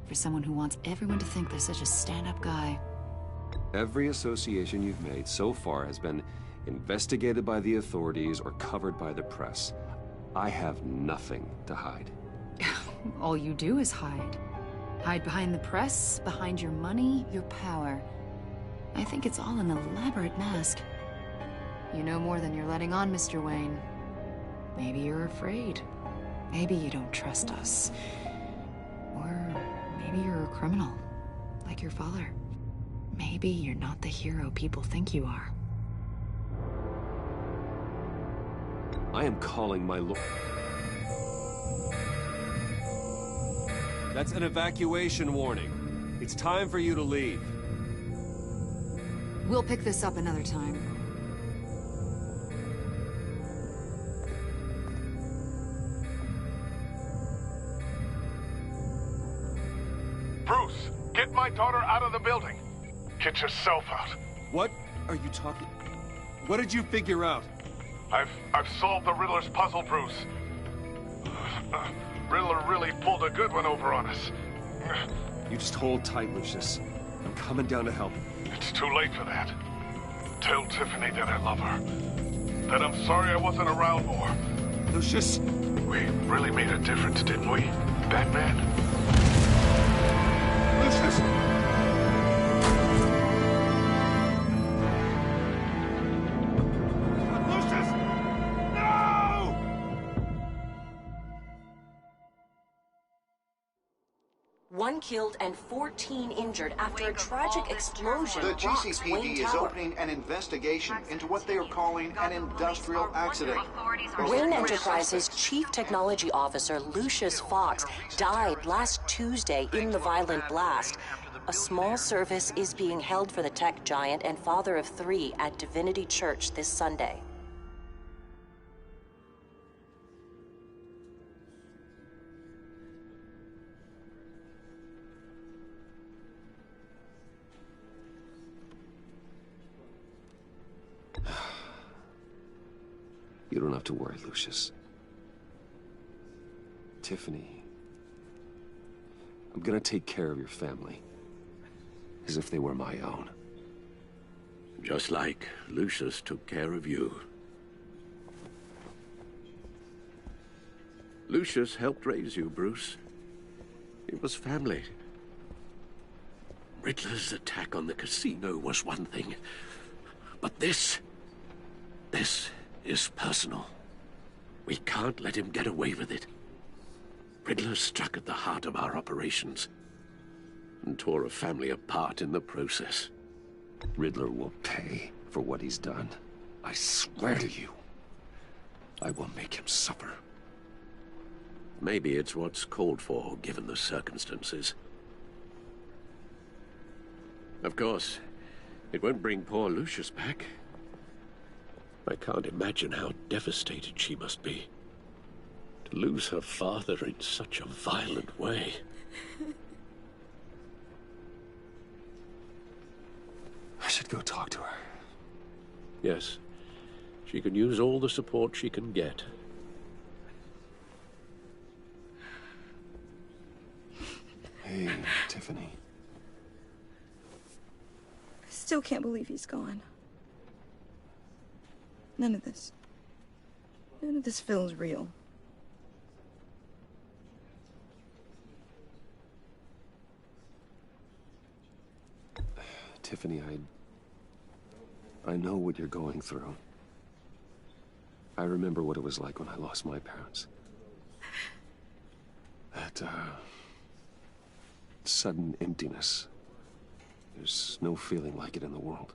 for someone who wants everyone to think they're such a stand-up guy. Every association you've made so far has been investigated by the authorities or covered by the press. I have nothing to hide. All you do is hide. Hide behind the press, behind your money, your power. I think it's all an elaborate mask. You know more than you're letting on, Mr. Wayne. Maybe you're afraid. Maybe you don't trust us. Or maybe you're a criminal, like your father. Maybe you're not the hero people think you are. I am calling my lord. That's an evacuation warning. It's time for you to leave. We'll pick this up another time. Bruce, get my daughter out of the building. Get yourself out. What are you talking? What did you figure out? I've solved the Riddler's puzzle, Bruce. Riddler really pulled a good one over on us. You just hold tight, Lucius. I'm coming down to help. It's too late for that. Tell Tiffany that I love her. That I'm sorry I wasn't around more. Lucius! We really made a difference, didn't we, Batman? Lucius! One killed and 14 injured after a tragic explosion. The rocks GCPD Wayne is Tower. opening an investigation into what they are calling an industrial accident. Wayne Enterprises' Chief Technology Officer, Lucius Fox, died last Tuesday in the violent blast. A small service is being held for the tech giant and father of 3 at Divinity Church this Sunday. You don't have to worry, Lucius. Tiffany, I'm gonna take care of your family. As if they were my own. Just like Lucius took care of you. Lucius helped raise you, Bruce. It was family. Riddler's attack on the casino was one thing. But this is personal. We can't let him get away with it. Riddler struck at the heart of our operations and tore a family apart in the process. Riddler will pay for what he's done. I swear to you, I will make him suffer. Maybe it's what's called for, given the circumstances. Of course, it won't bring poor Lucius back. I can't imagine how devastated she must be. To lose her father in such a violent way. I should go talk to her. Yes, she can use all the support she can get. Hey, Tiffany. still can't believe he's gone. None of this feels real. Tiffany, I know what you're going through. I remember what it was like when I lost my parents. That, sudden emptiness. There's no feeling like it in the world.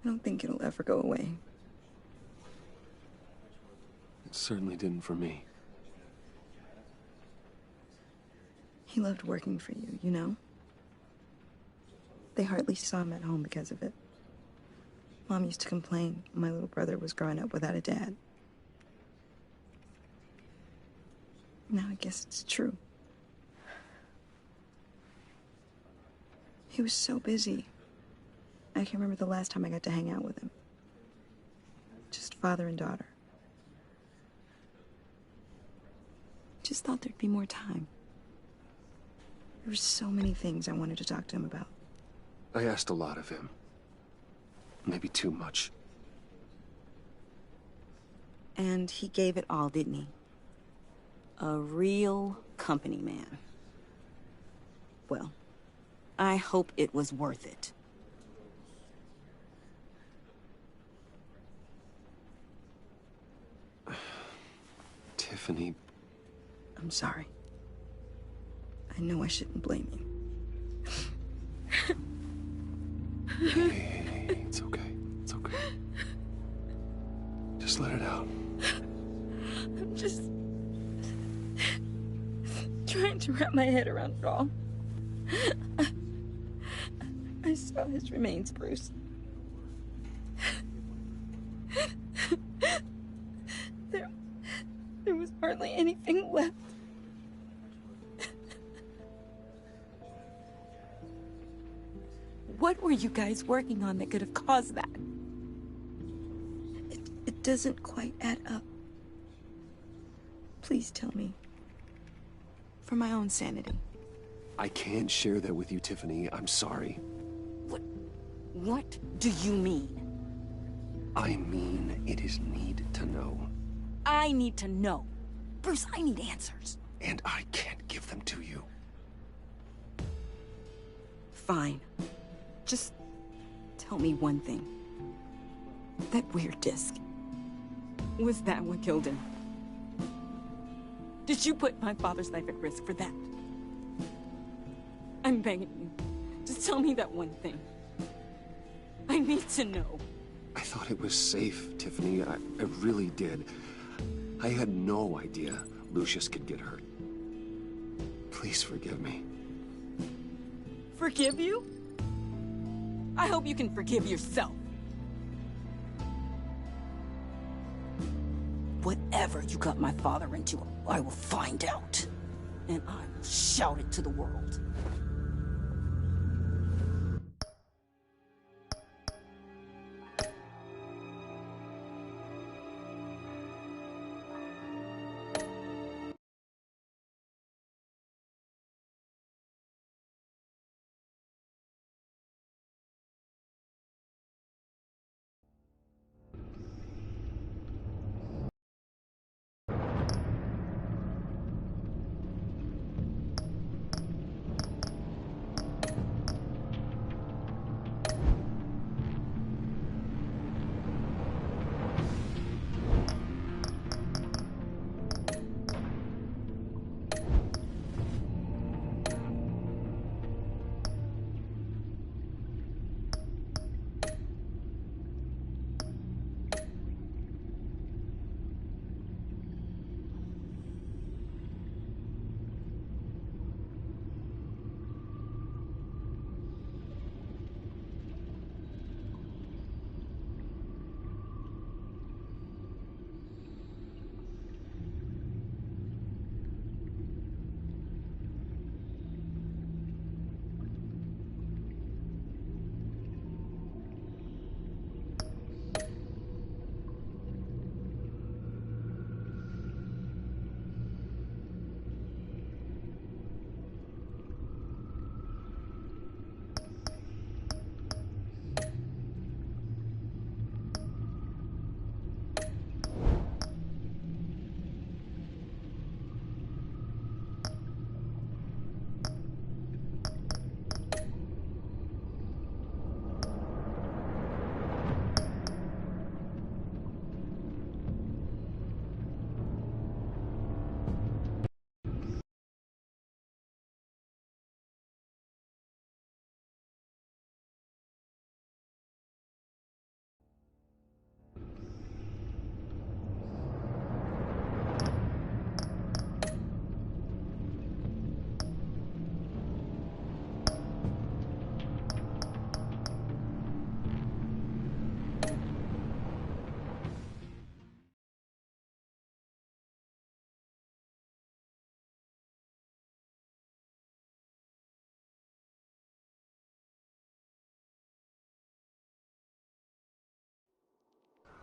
I don't think it'll ever go away. It certainly didn't for me. He loved working for you, you know? They hardly saw him at home because of it. Mom used to complain my little brother was growing up without a dad. Now I guess it's true. He was so busy. I can't remember the last time I got to hang out with him. Just father and daughter. Just thought there'd be more time. There were so many things I wanted to talk to him about. I asked a lot of him. Maybe too much. And he gave it all, didn't he? A real company man. Well, I hope it was worth it. Tiffany... I'm sorry. I know I shouldn't blame you. Hey, it's okay. It's okay. Just let it out. I'm just trying to wrap my head around it all. I saw his remains, Bruce. There was hardly anything left. What were you guys working on that could have caused that? It doesn't quite add up. Please tell me. For my own sanity. I can't share that with you, Tiffany. I'm sorry. What do you mean? I mean, it is need to know. I need to know. Bruce, I need answers. And I can't give them to you. Fine. Just tell me one thing. That weird disc. Was that what killed him? Did you put my father's life at risk for that? I'm begging you. Just tell me that one thing. I need to know. I thought it was safe, Tiffany. I really did. I had no idea Lucius could get hurt. Please forgive me. Forgive you? I hope you can forgive yourself. Whatever you got my father into, I will find out. And I will shout it to the world.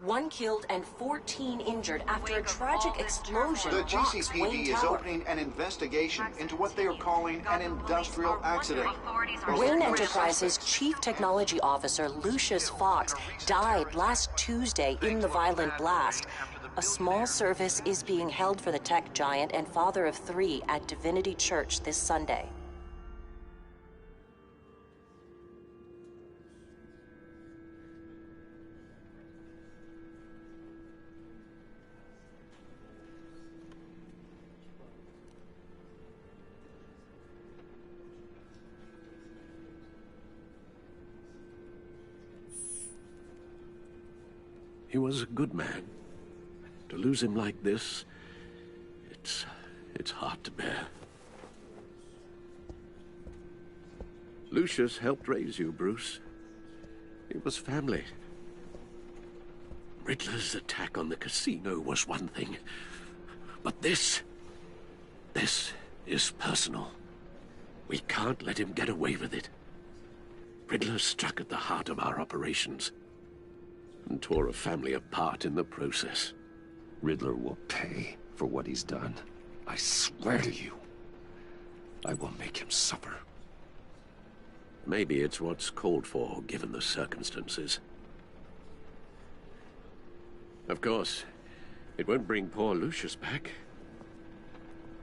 1 killed and 14 injured after a tragic explosion The rocks Wayne GCPD is Tower. opening an investigation into what they are calling an industrial accident. Wayne Enterprises' Chief Technology Officer, Lucius Fox, died last Tuesday in the violent blast. A small service is being held for the tech giant and father of 3 at Divinity Church this Sunday. He was a good man. To lose him like this, it's hard to bear. Lucius helped raise you, Bruce. It was family. Riddler's attack on the casino was one thing, but this is personal. We can't let him get away with it. Riddler struck at the heart of our operations and tore a family apart in the process. Riddler will pay for what he's done. I swear to you, I will make him suffer. Maybe it's what's called for, given the circumstances. Of course, it won't bring poor Lucius back.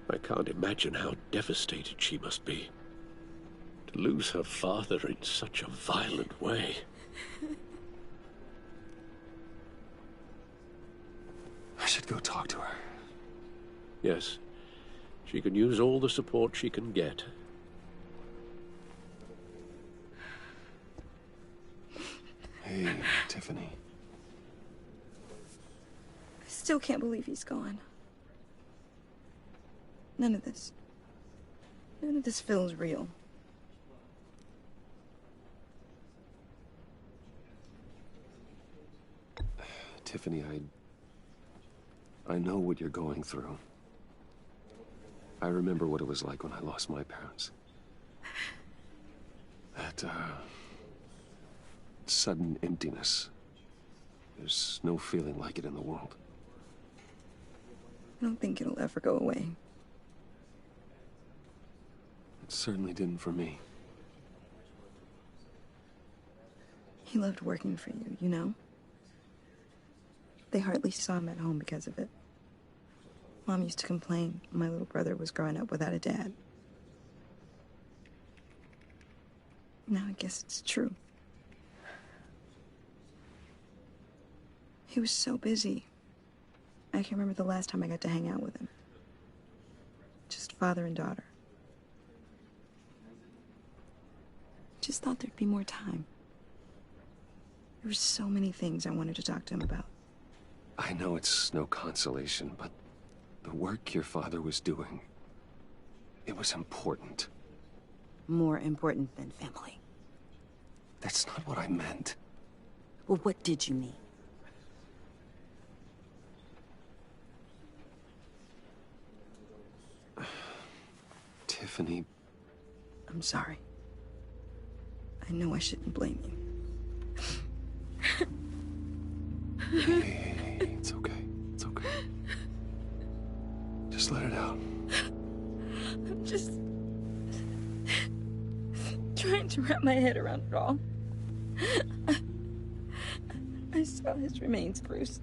I can't imagine how devastated she must be. To lose her father in such a violent way. I should go talk to her. Yes, she can use all the support she can get. Hey, Tiffany. I still can't believe he's gone. None of this feels real. Tiffany, I know what you're going through. I remember what it was like when I lost my parents. That, sudden emptiness. There's no feeling like it in the world. I don't think it'll ever go away. It certainly didn't for me. He loved working for you, you know? They hardly saw him at home because of it. Mom used to complain my little brother was growing up without a dad. Now I guess it's true. He was so busy. I can remember the last time I got to hang out with him. Just father and daughter. Just thought there'd be more time. There were so many things I wanted to talk to him about. I know it's no consolation, but the work your father was doing, it was important. More important than family. That's not what I meant. Well, what did you mean? Tiffany. I'm sorry. I know I shouldn't blame you. Hey, it's okay. It's okay. Just let it out. I'm just trying to wrap my head around it all. I saw his remains, Bruce.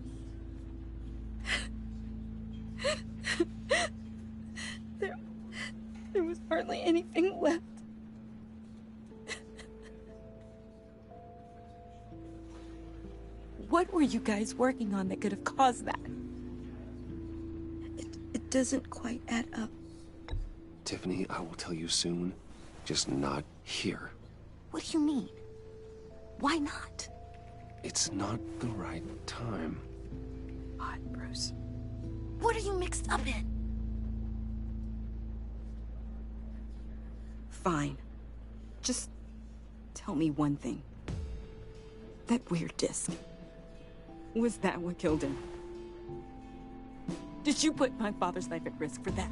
There was hardly anything left. What were you guys working on that could have caused that? It doesn't quite add up. Tiffany, I will tell you soon. Just not here. What do you mean? Why not? It's not the right time. Odd, Bruce. What are you mixed up in? Fine. Just tell me one thing. That weird disc. Was that what killed him? Did you put my father's life at risk for that?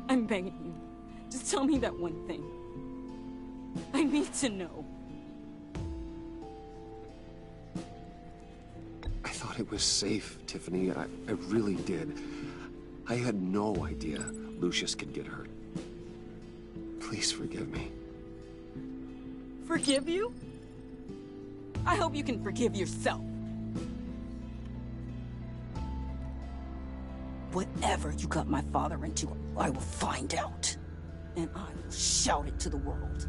I'm begging you. Just tell me that one thing. I need to know. thought it was safe, Tiffany. I really did. I had no idea Lucius could get hurt. Please forgive me. Forgive you? I hope you can forgive yourself. Whatever you got my father into, I will find out. And I will shout it to the world.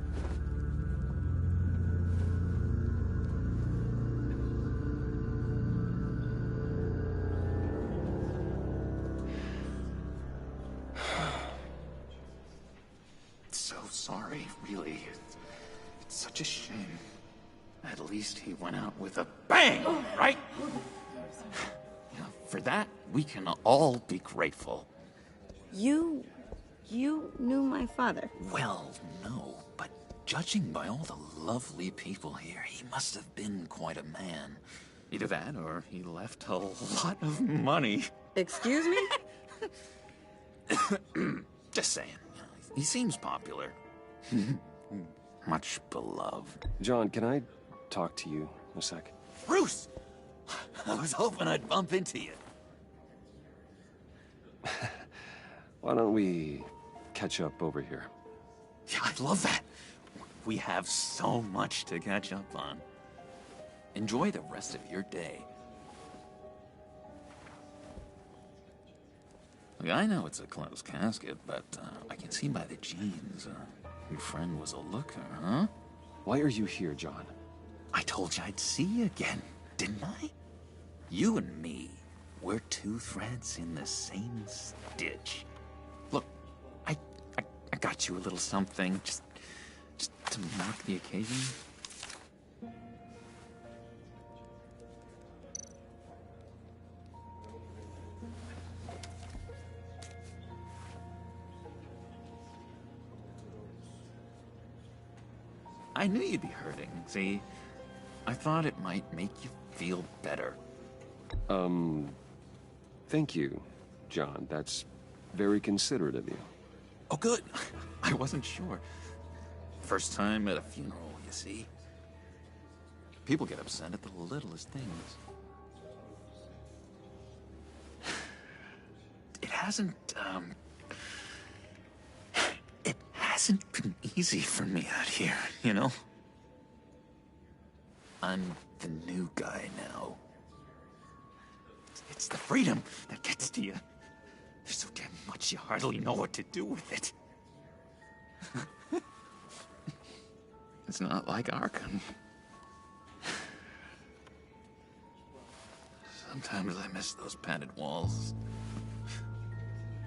So sorry, really. It's such a shame. At least he went out with a bang, right? Yeah, for that, we can all be grateful. You knew my father? Well, no, but judging by all the lovely people here, he must have been quite a man. Either that, or he left a lot of money. Excuse me? Just saying. He seems popular. Much beloved. John, can I talk to you a sec? Bruce! I was hoping I'd bump into you. Why don't we catch up over here? Yeah, I'd love that. We have so much to catch up on. Enjoy the rest of your day. Look, I know it's a closed casket, but I can see by the jeans, your friend was a looker, huh? Why are you here, John? I told you I'd see you again, didn't I? You and me, we're two threads in the same stitch. Look, I got you a little something, just to mark the occasion. I knew you'd be hurting, see? I thought it might make you feel better. Thank you, John. That's very considerate of you. Oh, good. I wasn't sure. First time at a funeral, you see? People get upset at the littlest things. It hasn't been easy for me out here, you know? I'm the new guy now. It's the freedom that gets to you. There's so damn much you hardly know what to do with it. It's not like Arkham. Sometimes I miss those padded walls.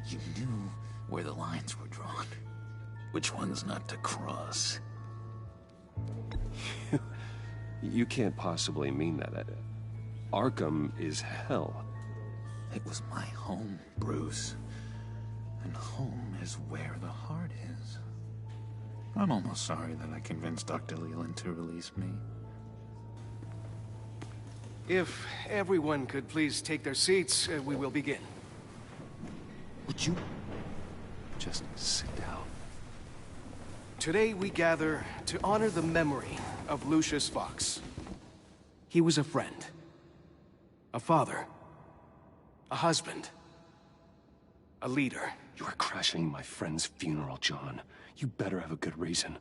You knew where the lines were drawn. Which ones not to cross. You can't possibly mean that. Arkham is hell. It was my home, Bruce. And home is where the heart is. I'm almost sorry that I convinced Dr. Leland to release me. If everyone could please take their seats, we will begin. Would you just sit down? Today we gather to honor the memory of Lucius Fox. He was a friend, a father, a husband, a leader. You are crashing my friend's funeral, John. You better have a good reason.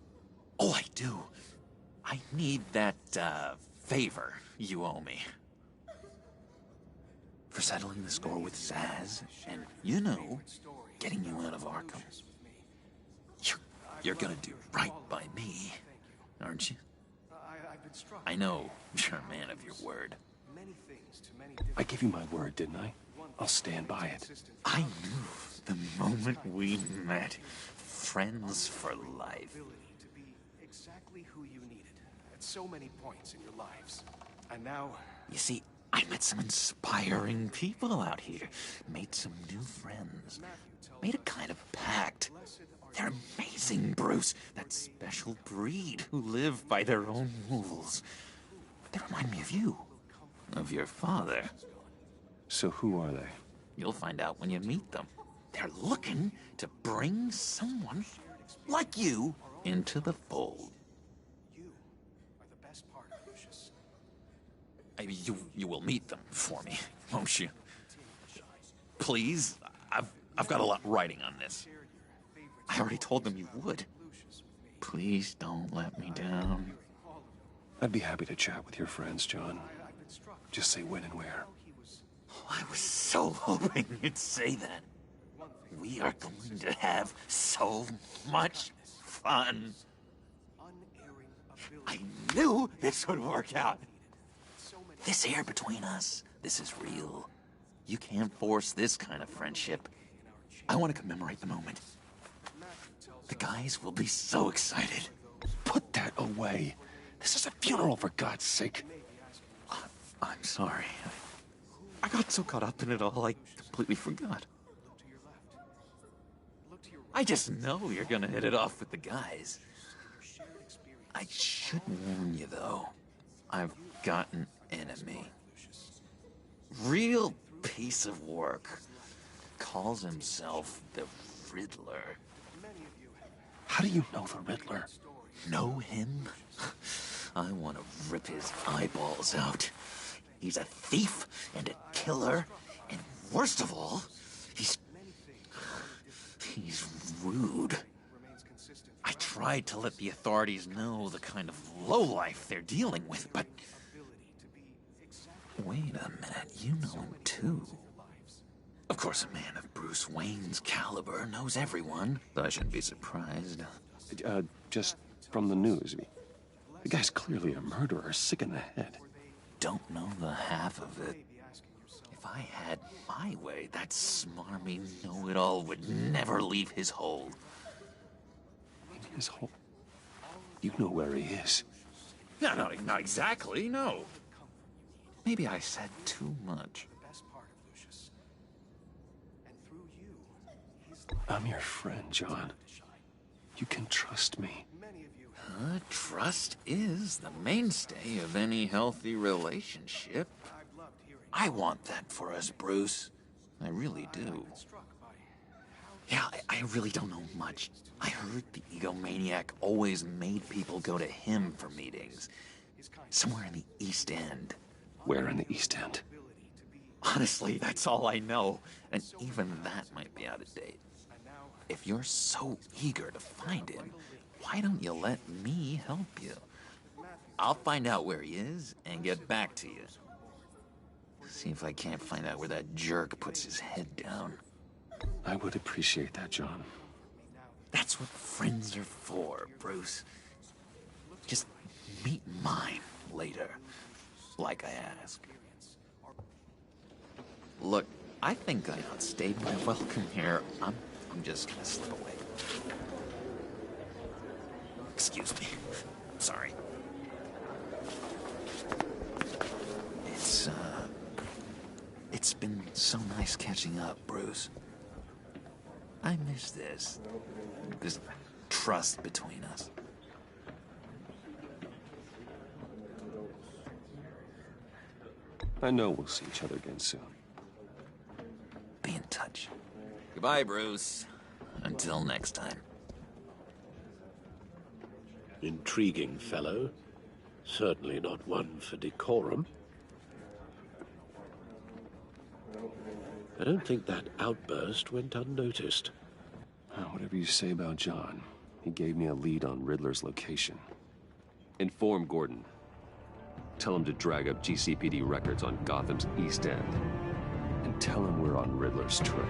Oh, I do. I need that, favor you owe me. For settling the score with Zaz, and, you know, getting you out of Arkham. You're gonna do right by me, aren't you? I know you're a man of your word. I gave you my word, didn't I? I'll stand by it. I knew the moment we met. Friends for life. To be exactly who you needed at so many points in your lives. And now... You see, I met some inspiring people out here. Made some new friends. Made a kind of pact. They're amazing, Bruce. That special breed who live by their own rules. They remind me of you. Of your father. So who are they? You'll find out when you meet them. They're looking to bring someone like you into the fold. You are the best part of Lucius. I maybe you will meet them for me, won't you? Please? I've got a lot writing on this. I already told them you would. Please don't let me down. I'd be happy to chat with your friends, John. Just say when and where. I was so hoping you'd say that. We are going to have so much fun. I knew this would work out. This air between us, this is real. You can't force this kind of friendship. I want to commemorate the moment. The guys will be so excited. Put that away. This is a funeral, for God's sake. I'm sorry. I got so caught up in it all, I completely forgot. I just know you're gonna hit it off with the guys. I should warn you, though. I've got an enemy. Real piece of work. Calls himself the Riddler. How do you know the Riddler? Know him? I want to rip his eyeballs out. He's a thief and a killer, and worst of all, he's rude. I tried to let the authorities know the kind of lowlife they're dealing with, but... Wait a minute, you know him too. Of course, a man of Bruce Wayne's caliber knows everyone, so I shouldn't be surprised. Just from the news. The guy's clearly a murderer, sick in the head. Don't know the half of it. If I had my way, that smarmy know-it-all would never leave his hole. His hole? You know where he is. No, not exactly, no. Maybe I said too much. I'm your friend, John. You can trust me. Trust is the mainstay of any healthy relationship. I want that for us, Bruce. I really do. Yeah, I really don't know much. I heard the egomaniac always made people go to him for meetings. Somewhere in the East End. Where in the East End? Honestly, that's all I know. And even that might be out of date. If you're so eager to find him, why don't you let me help you? I'll find out where he is and get back to you. See if I can't find out where that jerk puts his head down. I would appreciate that, John. That's what friends are for, Bruce. Just meet mine later, like I asked. Look, I think I outstayed my welcome here. I'm just gonna slip away. Excuse me. Sorry. It's been so nice catching up, Bruce. I miss this trust between us. I know we'll see each other again soon. Be in touch. Goodbye, Bruce. Until next time. Intriguing fellow. Certainly not one for decorum. I don't think that outburst went unnoticed. Whatever you say about John, he gave me a lead on Riddler's location. Inform Gordon. Tell him to drag up GCPD records on Gotham's East End. And tell him we're on Riddler's trail.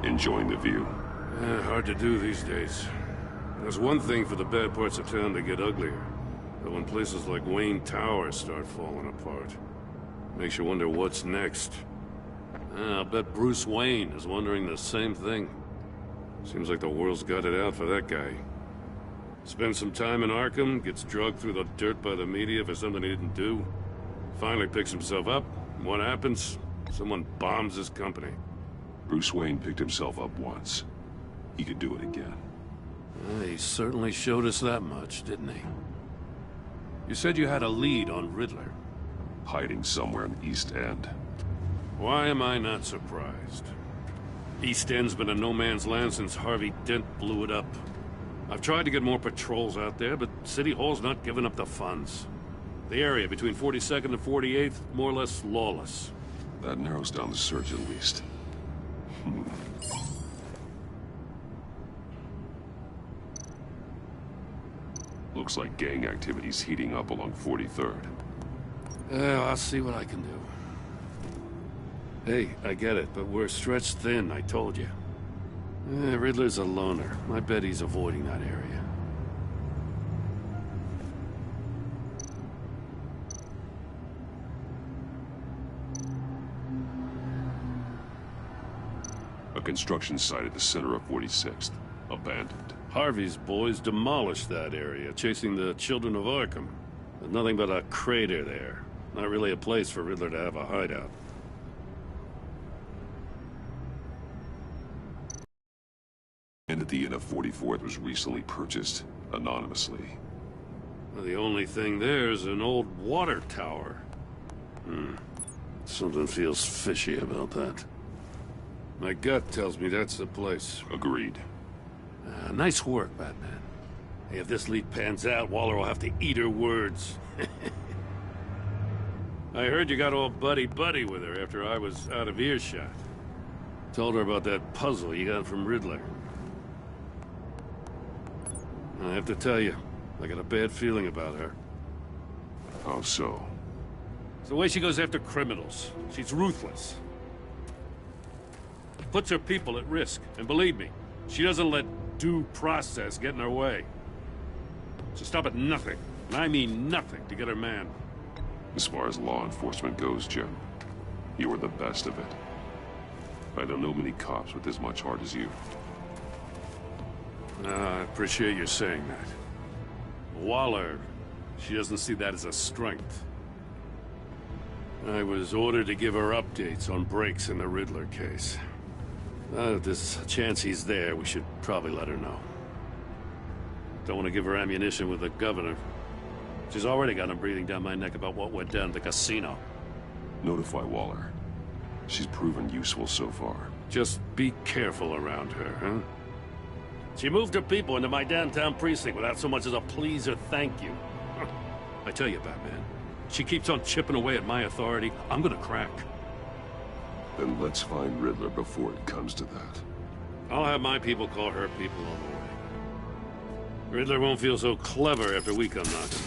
Enjoying the view? Hard to do these days. There's one thing for the bad parts of town to get uglier. But when places like Wayne Tower start falling apart, makes you wonder what's next. I'll bet Bruce Wayne is wondering the same thing. Seems like the world's got it out for that guy. Spends some time in Arkham, gets drugged through the dirt by the media for something he didn't do. Finally picks himself up. What happens? Someone bombs his company. Bruce Wayne picked himself up once. He could do it again. He certainly showed us that much, didn't he? You said you had a lead on Riddler. Hiding somewhere in the East End. Why am I not surprised? East End's been a no-man's land since Harvey Dent blew it up. I've tried to get more patrols out there, but City Hall's not giving up the funds. The area between 42nd and 48th, more or less lawless. That narrows down the search at least. Looks like gang activity's heating up along 43rd. Yeah, I'll see what I can do. Hey, I get it, but we're stretched thin, I told you. Riddler's a loner. I bet he's avoiding that area. A construction site at the center of 46th. Abandoned. Harvey's boys demolished that area, chasing the children of Arkham. There's nothing but a crater there. Not really a place for Riddler to have a hideout. And at the end of 44th was recently purchased, anonymously. Well, the only thing there is an old water tower. Something feels fishy about that. My gut tells me that's the place. Agreed. Nice work, Batman. Hey, if this lead pans out, Waller will have to eat her words. I heard you got all buddy-buddy with her after I was out of earshot. Told her about that puzzle you got from Riddler. I have to tell you, I got a bad feeling about her. How so? It's the way she goes after criminals. She's ruthless. Puts her people at risk. And believe me, she doesn't let due process get in her way. She'll stop at nothing, and I mean nothing, to get her man. As far as law enforcement goes, Jim, you were the best of it. I don't know many cops with as much heart as you. I appreciate you saying that. Waller, she doesn't see that as a strength. I was ordered to give her updates on breaks in the Riddler case. If there's a chance he's there, we should probably let her know. Don't want to give her ammunition with the governor. She's already got him breathing down my neck about what went down at the casino. Notify Waller. She's proven useful so far. Just be careful around her, huh? She moved her people into my downtown precinct without so much as a please or thank you. I tell you, Batman, she keeps on chipping away at my authority, I'm gonna crack. Then let's find Riddler before it comes to that. I'll have my people call her people on the way. Riddler won't feel so clever after we come knocking.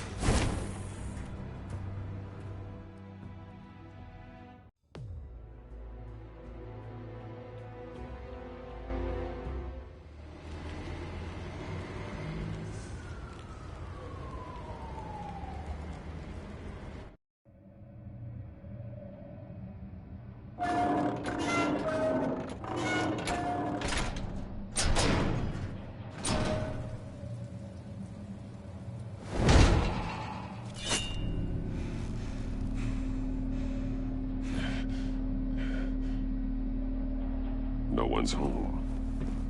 No one's home.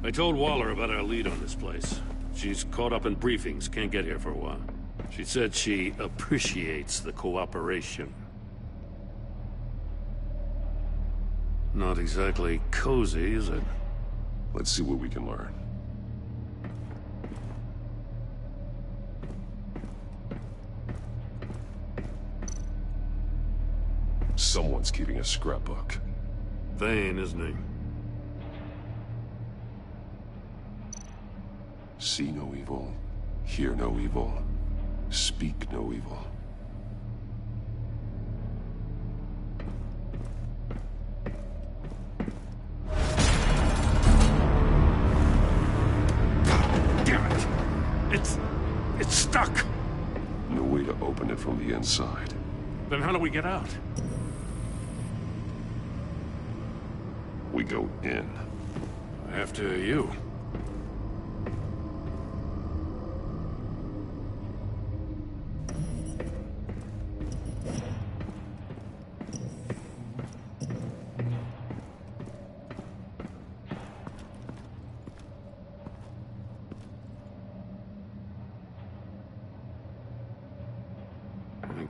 I told Waller about our lead on this place. She's caught up in briefings, can't get here for a while. She said she appreciates the cooperation. Not exactly cozy, is it? Let's see what we can learn. Someone's keeping a scrapbook. Vane, isn't he? See no evil, hear no evil, speak no evil. Damn it! It's stuck! No way to open it from the inside. Then how do we get out? We go in. After you.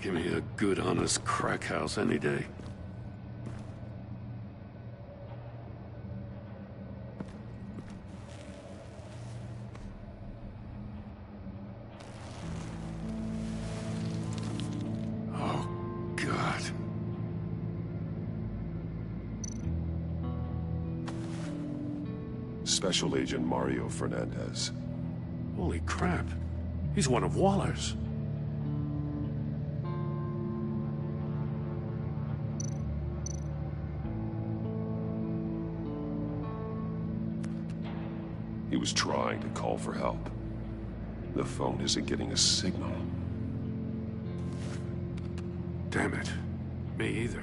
Give me a good, honest crack house any day. Oh, God. Special Agent Mario Fernandez. Holy crap. He's one of Waller's. He was trying to call for help. The phone isn't getting a signal. Damn it. Me either.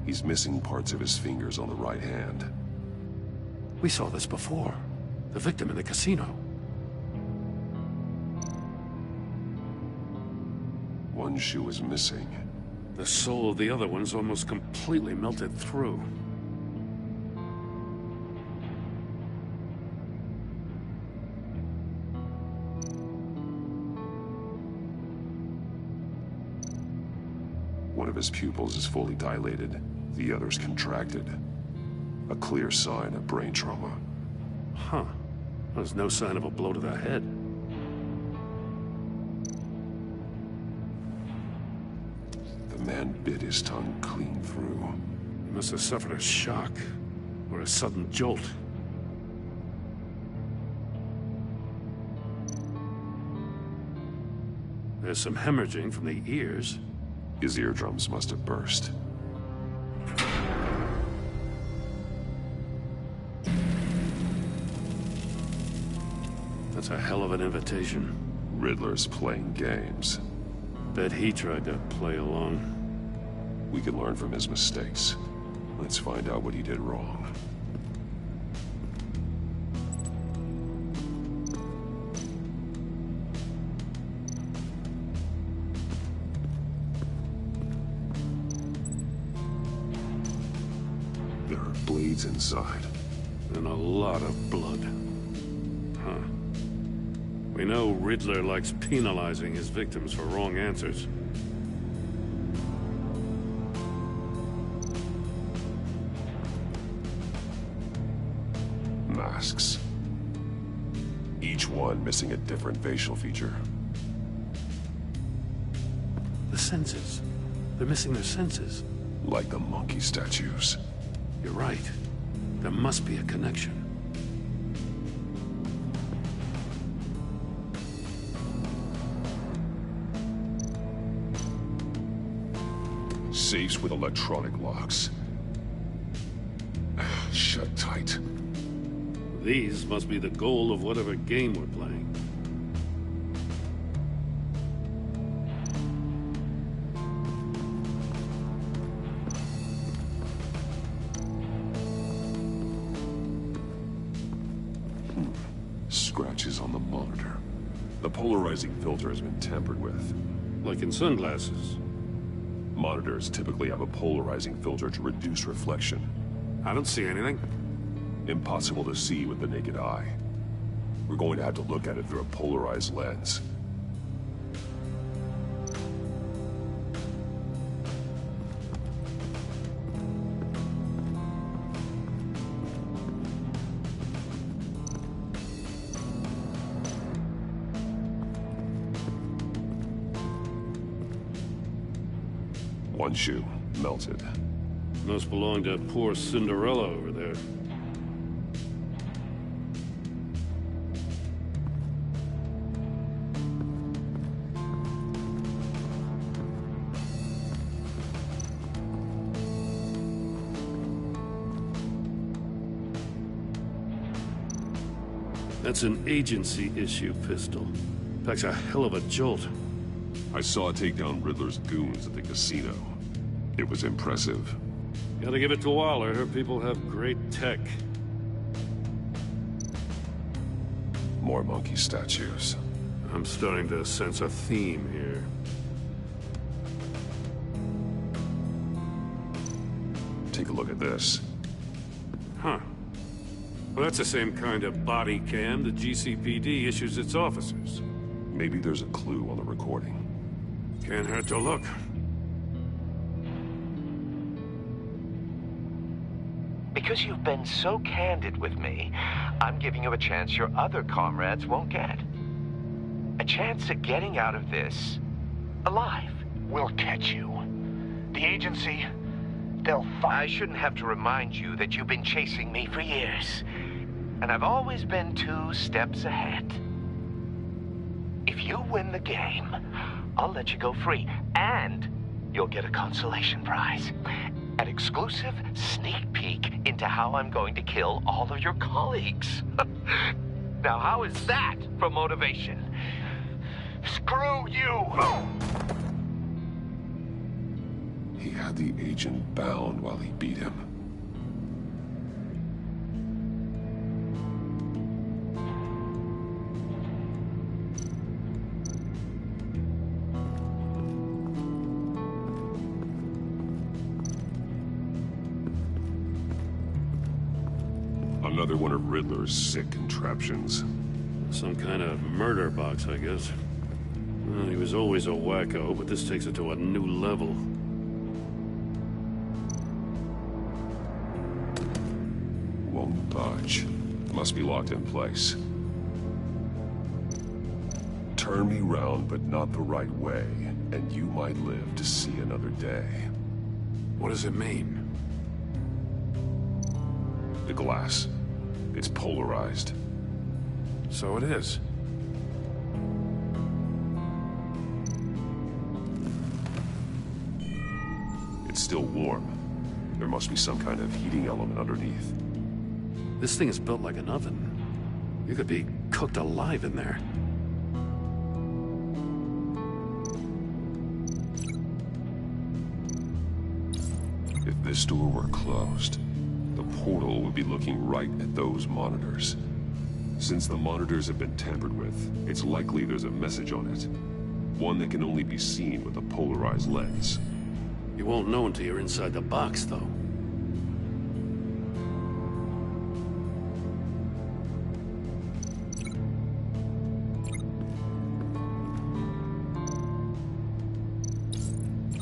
He's missing parts of his fingers on the right hand. We saw this before. The victim in the casino. One shoe is missing. The sole of the other one's almost completely melted through. One of his pupils is fully dilated. The other's contracted. A clear sign of brain trauma. Huh. There's no sign of a blow to the head. The man bit his tongue clean through. He must have suffered a shock, or a sudden jolt. There's some hemorrhaging from the ears. His eardrums must have burst. That's a hell of an invitation. Riddler's playing games. Bet he tried to play along. We can learn from his mistakes. Let's find out what he did wrong. There are blades inside. And a lot of blood. Huh. We know Riddler likes penalizing his victims for wrong answers. Masks. Each one missing a different facial feature. The senses. They're missing their senses. Like the monkey statues. You're right. There must be a connection. Safes with electronic locks. Shut tight. These must be the goal of whatever game we're playing. Scratches on the monitor. The polarizing filter has been tampered with. Like in sunglasses. Monitors typically have a polarizing filter to reduce reflection. I don't see anything. Impossible to see with the naked eye. We're going to have to look at it through a polarized lens. One shoe, melted. Must belong to poor Cinderella over there. That's an agency-issue pistol. Packs a hell of a jolt. I saw it take down Riddler's goons at the casino. It was impressive. Gotta give it to Waller. Her people have great tech. More monkey statues. I'm starting to sense a theme here. Take a look at this. Huh. Well, that's the same kind of body cam the GCPD issues its officers. Maybe there's a clue on the recording. Can't hurt to look. Because you've been so candid with me, I'm giving you a chance your other comrades won't get. A chance at getting out of this alive. We'll catch you. The agency, they'll find... I shouldn't have to remind you that you've been chasing me for years. And I've always been 2 steps ahead. If you win the game, I'll let you go free. And you'll get a consolation prize. An exclusive sneak peek into how I'm going to kill all of your colleagues. Now, how is that for motivation? Screw you! He had the agent bound while he beat him. Another one of Riddler's sick contraptions. Some kind of murder box, I guess. Well, he was always a wacko, but this takes it to a new level. Won't budge. Must be locked in place. Turn me round, but not the right way, and you might live to see another day. What does it mean? The glass. It's polarized. So it is. It's still warm. There must be some kind of heating element underneath. This thing is built like an oven. You could be cooked alive in there. If this door were closed, the portal would be looking right at those monitors. Since the monitors have been tampered with, it's likely there's a message on it. One that can only be seen with a polarized lens. You won't know until you're inside the box, though.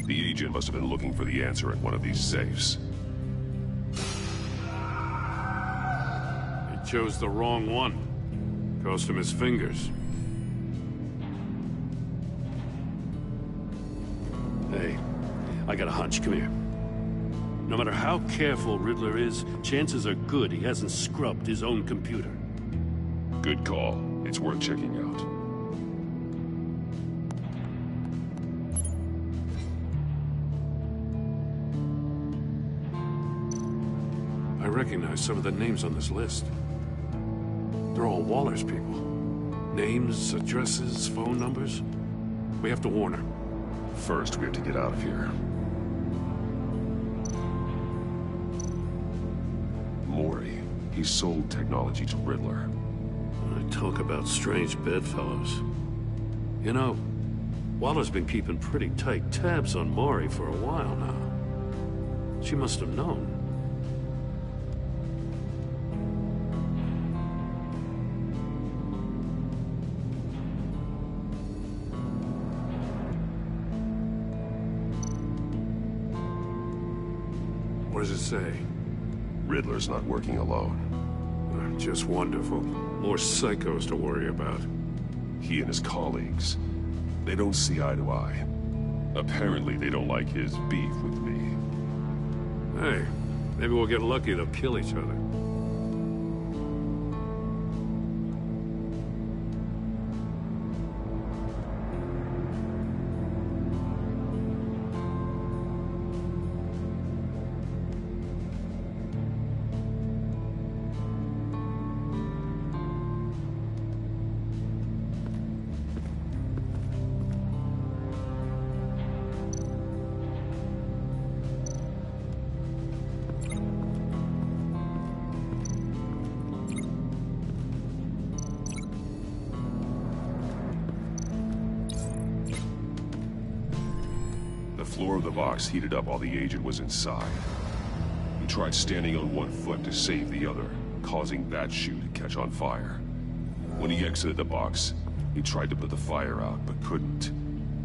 The agent must have been looking for the answer in one of these safes. He chose the wrong one. Cost him his fingers. Hey, I got a hunch. Come here. No matter how careful Riddler is, chances are good he hasn't scrubbed his own computer. Good call. It's worth checking out. I recognize some of the names on this list. They're all Waller's people. Names, addresses, phone numbers. We have to warn her. First, we have to get out of here. Mori. He sold technology to Riddler. I talk about strange bedfellows. You know, Waller's been keeping pretty tight tabs on Mori for a while now. She must have known. What does it say? Riddler's not working alone. Just wonderful. More psychos to worry about. He and his colleagues. They don't see eye to eye. Apparently they don't like his beef with me. Hey, maybe we'll get lucky they'll kill each other. The floor of the box heated up while the agent was inside. He tried standing on one foot to save the other, causing that shoe to catch on fire. When he exited the box, he tried to put the fire out, but couldn't.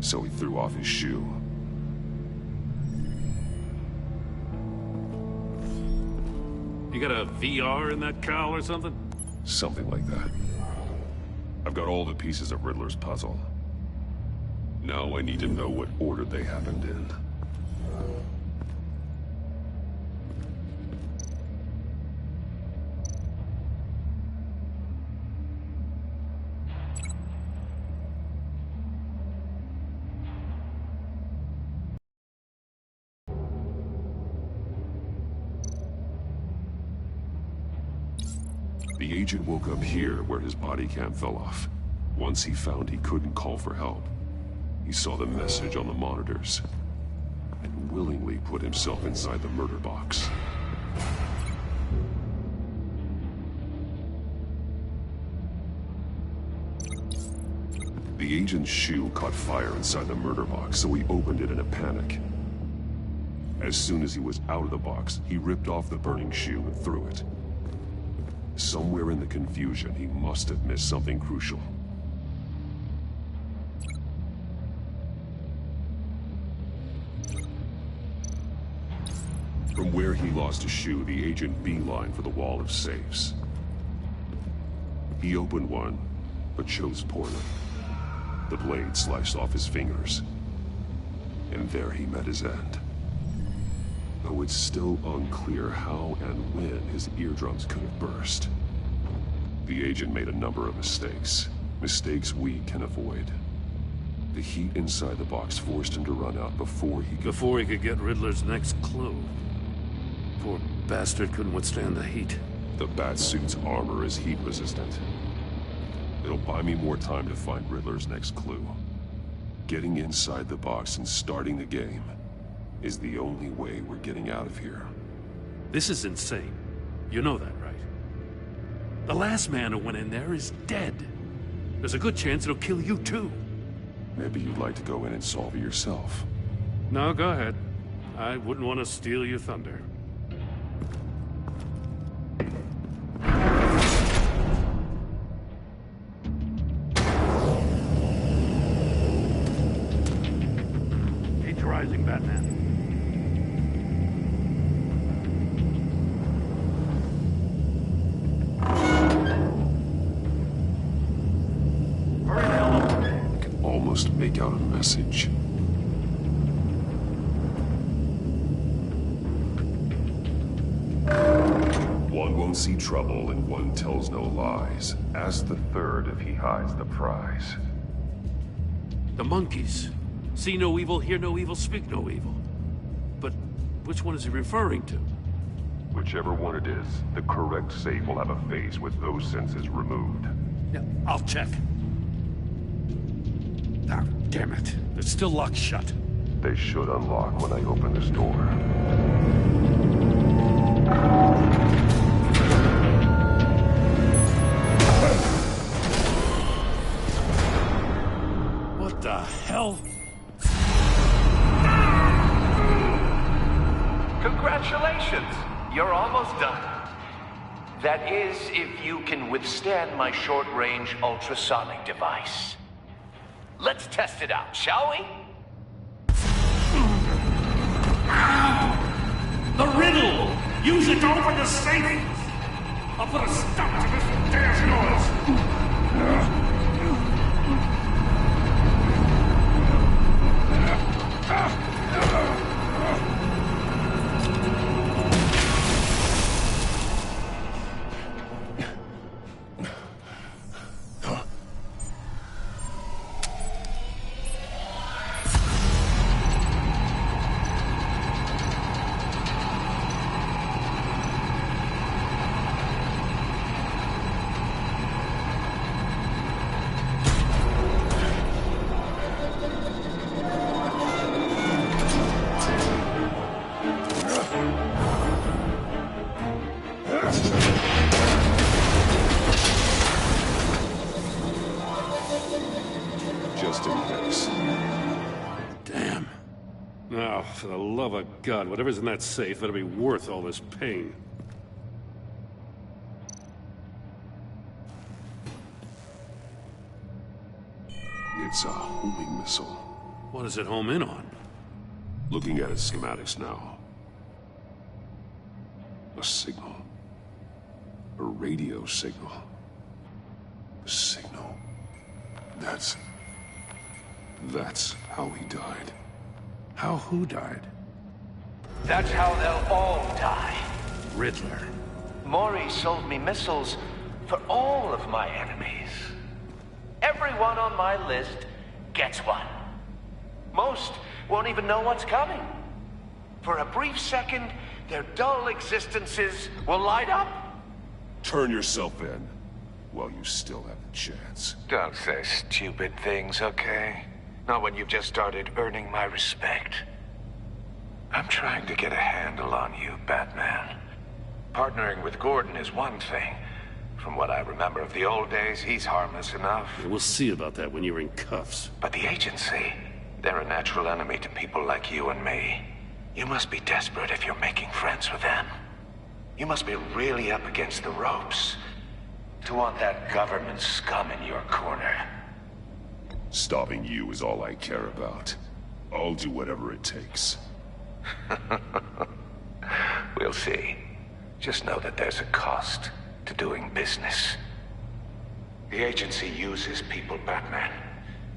So he threw off his shoe. You got a VR in that cowl or something? Something like that. I've got all the pieces of Riddler's puzzle. Now I need to know what order they happened in. The agent woke up here where his body cam fell off. Once he found he couldn't call for help, he saw the message on the monitors and willingly put himself inside the murder box. The agent's shoe caught fire inside the murder box, so he opened it in a panic. As soon as he was out of the box, he ripped off the burning shoe and threw it. Somewhere in the confusion, he must have missed something crucial. From where he lost his shoe, the agent beelined for the wall of safes. He opened one, but chose poorly. The blade sliced off his fingers. And there he met his end. Though it's still unclear how and when his eardrums could have burst. The agent made a number of mistakes. Mistakes we can avoid. The heat inside the box forced him to run out before he could get Riddler's next clue. Poor bastard couldn't withstand the heat. The Batsuit's armor is heat resistant. It'll buy me more time to find Riddler's next clue. Getting inside the box and starting the game is the only way we're getting out of here. This is insane. You know that, right? The last man who went in there is dead. There's a good chance it'll kill you too. Maybe you'd like to go in and solve it yourself. No, go ahead. I wouldn't want to steal your thunder. He's rising, Batman. Almost make out a message. One won't see trouble and one tells no lies. Ask the third if he hides the prize. The monkeys. See no evil, hear no evil, speak no evil. But which one is he referring to? Whichever one it is, the correct safe will have a face with those senses removed. Yeah, I'll check. Ah, damn it. They're still locked shut. They should unlock when I open this door. What the hell? Congratulations! You're almost done. That is, if you can withstand my short-range ultrasonic device. Let's test it out, shall we? The riddle! Use it to open the safe! I'll put a stop to this damn noise! Just in case. Damn. Now, for the love of God, whatever's in that safe better be worth all this pain. It's a homing missile. What does it home in on? Looking at its schematics now. A signal. A radio signal. A signal. That's how he died. How who died? That's how they'll all die. Riddler. Maury sold me missiles for all of my enemies. Everyone on my list gets one. Most won't even know what's coming. For a brief second, their dull existences will light up. Turn yourself in while you still have the chance. Don't say stupid things, okay? Not when you've just started earning my respect. I'm trying to get a handle on you, Batman. Partnering with Gordon is one thing. From what I remember of the old days, he's harmless enough. Yeah, we'll see about that when you're in cuffs. But the agency, they're a natural enemy to people like you and me. You must be desperate if you're making friends with them. You must be really up against the ropes to want that government scum in your corner. Stopping you is all I care about. I'll do whatever it takes. We'll see. Just know that there's a cost to doing business. The agency uses people, Batman.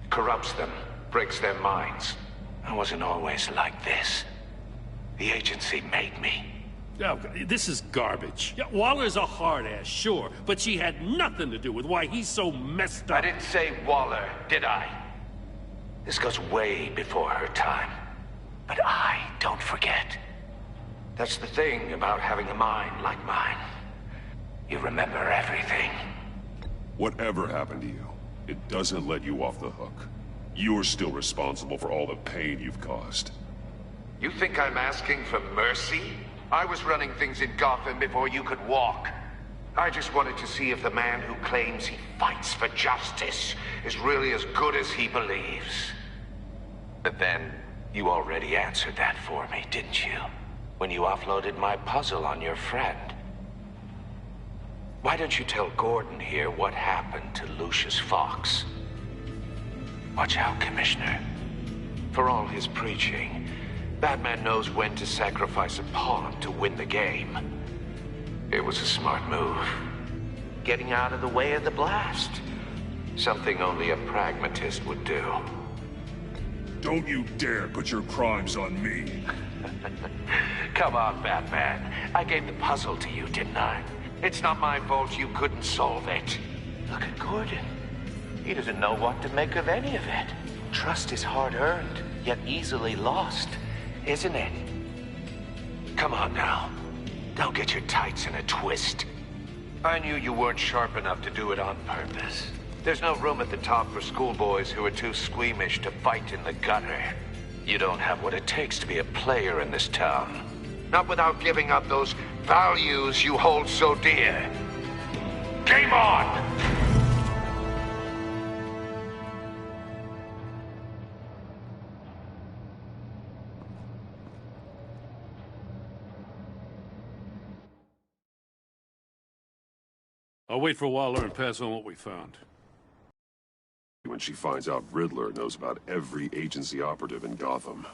Corrupts them, breaks their minds. I wasn't always like this. The agency made me. Oh, this is garbage. Yeah, Waller's a hard-ass, sure, but she had nothing to do with why he's so messed up. I didn't say Waller, did I? This goes way before her time. But I don't forget. That's the thing about having a mind like mine. You remember everything. Whatever happened to you, it doesn't let you off the hook. You're still responsible for all the pain you've caused. You think I'm asking for mercy? I was running things in Gotham before you could walk. I just wanted to see if the man who claims he fights for justice is really as good as he believes. But then, you already answered that for me, didn't you? When you offloaded my puzzle on your friend. Why don't you tell Gordon here what happened to Lucius Fox? Watch out, Commissioner. For all his preaching, Batman knows when to sacrifice a pawn to win the game. It was a smart move. Getting out of the way of the blast. Something only a pragmatist would do. Don't you dare put your crimes on me. Come on, Batman. I gave the puzzle to you, didn't I? It's not my fault you couldn't solve it. Look at Gordon. He doesn't know what to make of any of it. Trust is hard-earned, yet easily lost, isn't it? Come on now. Don't get your tights in a twist. I knew you weren't sharp enough to do it on purpose. There's no room at the top for schoolboys who are too squeamish to fight in the gutter. You don't have what it takes to be a player in this town. Not without giving up those values you hold so dear. Game on! I'll wait for Waller and pass on what we found. When she finds out Riddler knows about every agency operative in Gotham.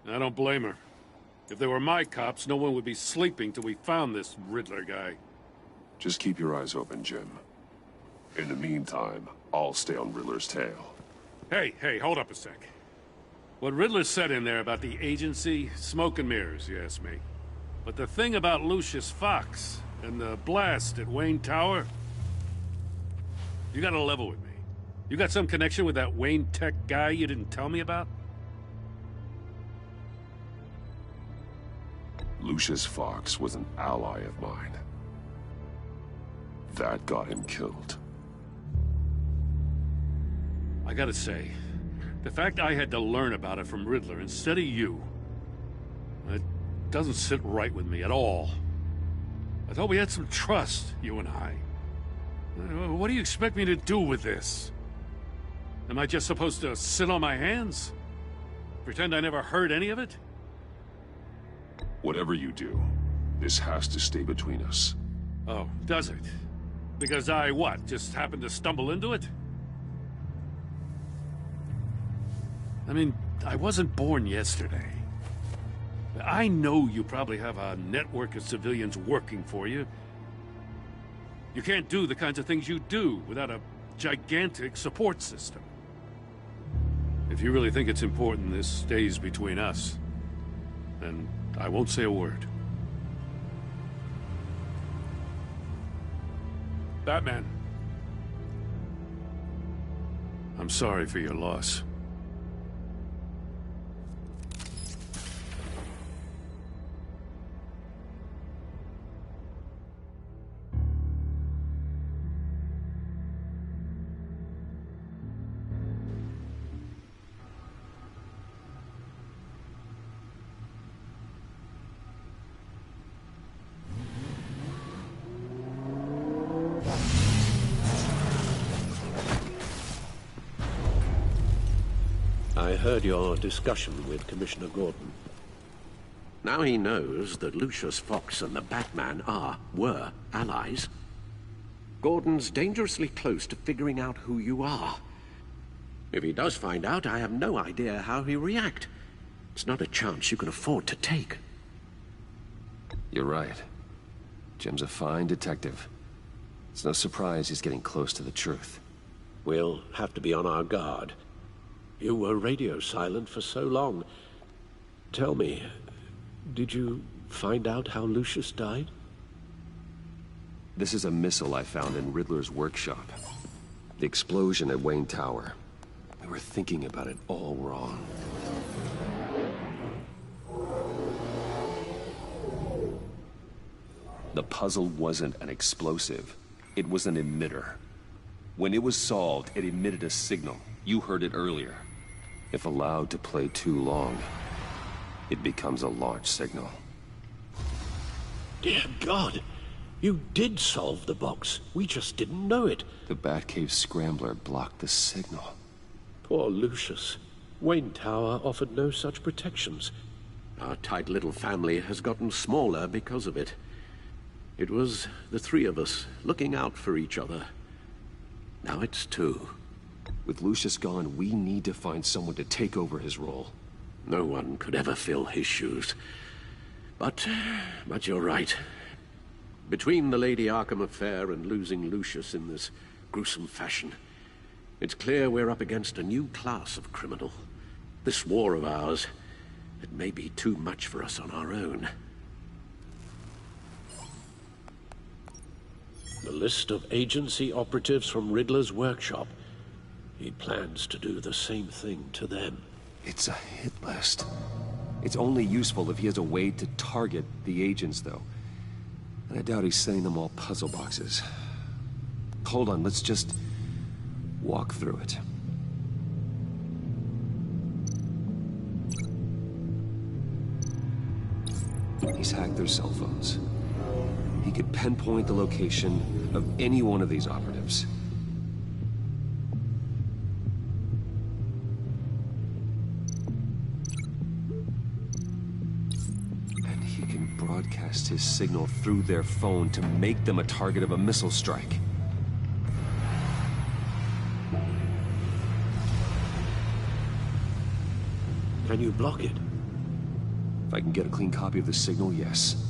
I don't blame her. If they were my cops, no one would be sleeping till we found this Riddler guy. Just keep your eyes open, Jim. In the meantime, I'll stay on Riddler's tail. Hey, hold up a sec. What Riddler said in there about the agency, smoke and mirrors, you ask me. But the thing about Lucius Fox and the blast at Wayne Tower, you gotta level with me. You got some connection with that Wayne Tech guy you didn't tell me about? Lucius Fox was an ally of mine. That got him killed. I gotta say, the fact I had to learn about it from Riddler instead of you, it doesn't sit right with me at all. I thought we had some trust, you and I. What do you expect me to do with this? Am I just supposed to sit on my hands? Pretend I never heard any of it? Whatever you do, this has to stay between us. Oh, does it? Because I, what, just happened to stumble into it? I mean, I wasn't born yesterday. I know you probably have a network of civilians working for you. You can't do the kinds of things you do without a gigantic support system. If you really think it's important this stays between us, then I won't say a word. Batman. I'm sorry for your loss. I heard your discussion with Commissioner Gordon. Now he knows that Lucius Fox and the Batman were allies. Gordon's dangerously close to figuring out who you are. If he does find out, I have no idea how he'll react. It's not a chance you can afford to take. You're right. Jim's a fine detective. It's no surprise he's getting close to the truth. We'll have to be on our guard. You were radio silent for so long. Tell me, did you find out how Lucius died? This is a missile I found in Riddler's workshop. The explosion at Wayne Tower. We were thinking about it all wrong. The puzzle wasn't an explosive. It was an emitter. When it was solved, it emitted a signal. You heard it earlier. If allowed to play too long, it becomes a launch signal. Dear God! You did solve the box. We just didn't know it. The Batcave scrambler blocked the signal. Poor Lucius. Wayne Tower offered no such protections. Our tight little family has gotten smaller because of it. It was the three of us looking out for each other. Now it's two. With Lucius gone, we need to find someone to take over his role. No one could ever fill his shoes. But you're right. Between the Lady Arkham affair and losing Lucius in this gruesome fashion, it's clear we're up against a new class of criminal. This war of ours, it may be too much for us on our own. The list of agency operatives from Riddler's workshop. He plans to do the same thing to them. It's a hit list. It's only useful if he has a way to target the agents, though. And I doubt he's sending them all puzzle boxes. Hold on, let's just walk through it. He's hacked their cell phones. He could pinpoint the location of any one of these operatives. And he can broadcast his signal through their phone to make them a target of a missile strike. Can you block it? If I can get a clean copy of the signal, yes.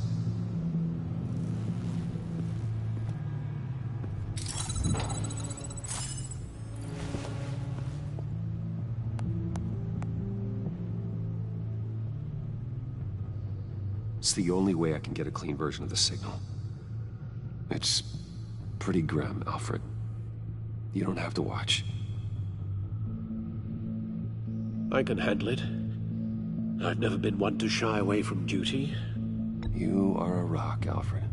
It's the only way I can get a clean version of the signal. It's pretty grim, Alfred. You don't have to watch. I can handle it. I've never been one to shy away from duty. You are a rock, Alfred.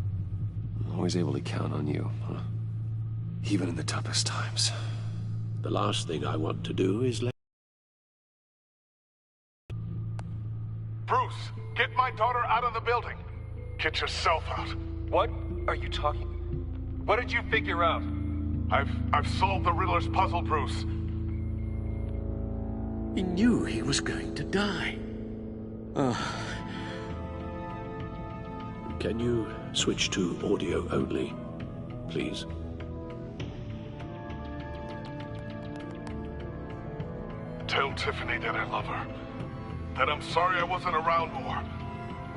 I'm always able to count on you, huh? Even in the toughest times. The last thing I want to do is let... Bruce, get my daughter out of the building. Get yourself out. What are you talking? What did you figure out? I've solved the Riddler's puzzle, Bruce. He knew he was going to die. Can you switch to audio only, please? Tell Tiffany that I love her. That I'm sorry I wasn't around more.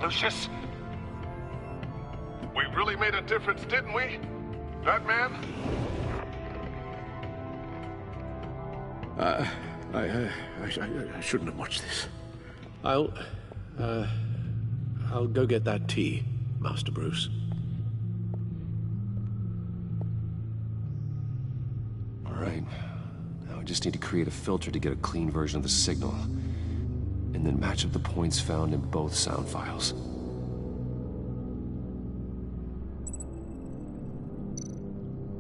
Lucius? We really made a difference, didn't we? That man? I shouldn't have watched this. I'll go get that tea, Master Bruce. All right. Now I just need to create a filter to get a clean version of the signal, and then match up the points found in both sound files.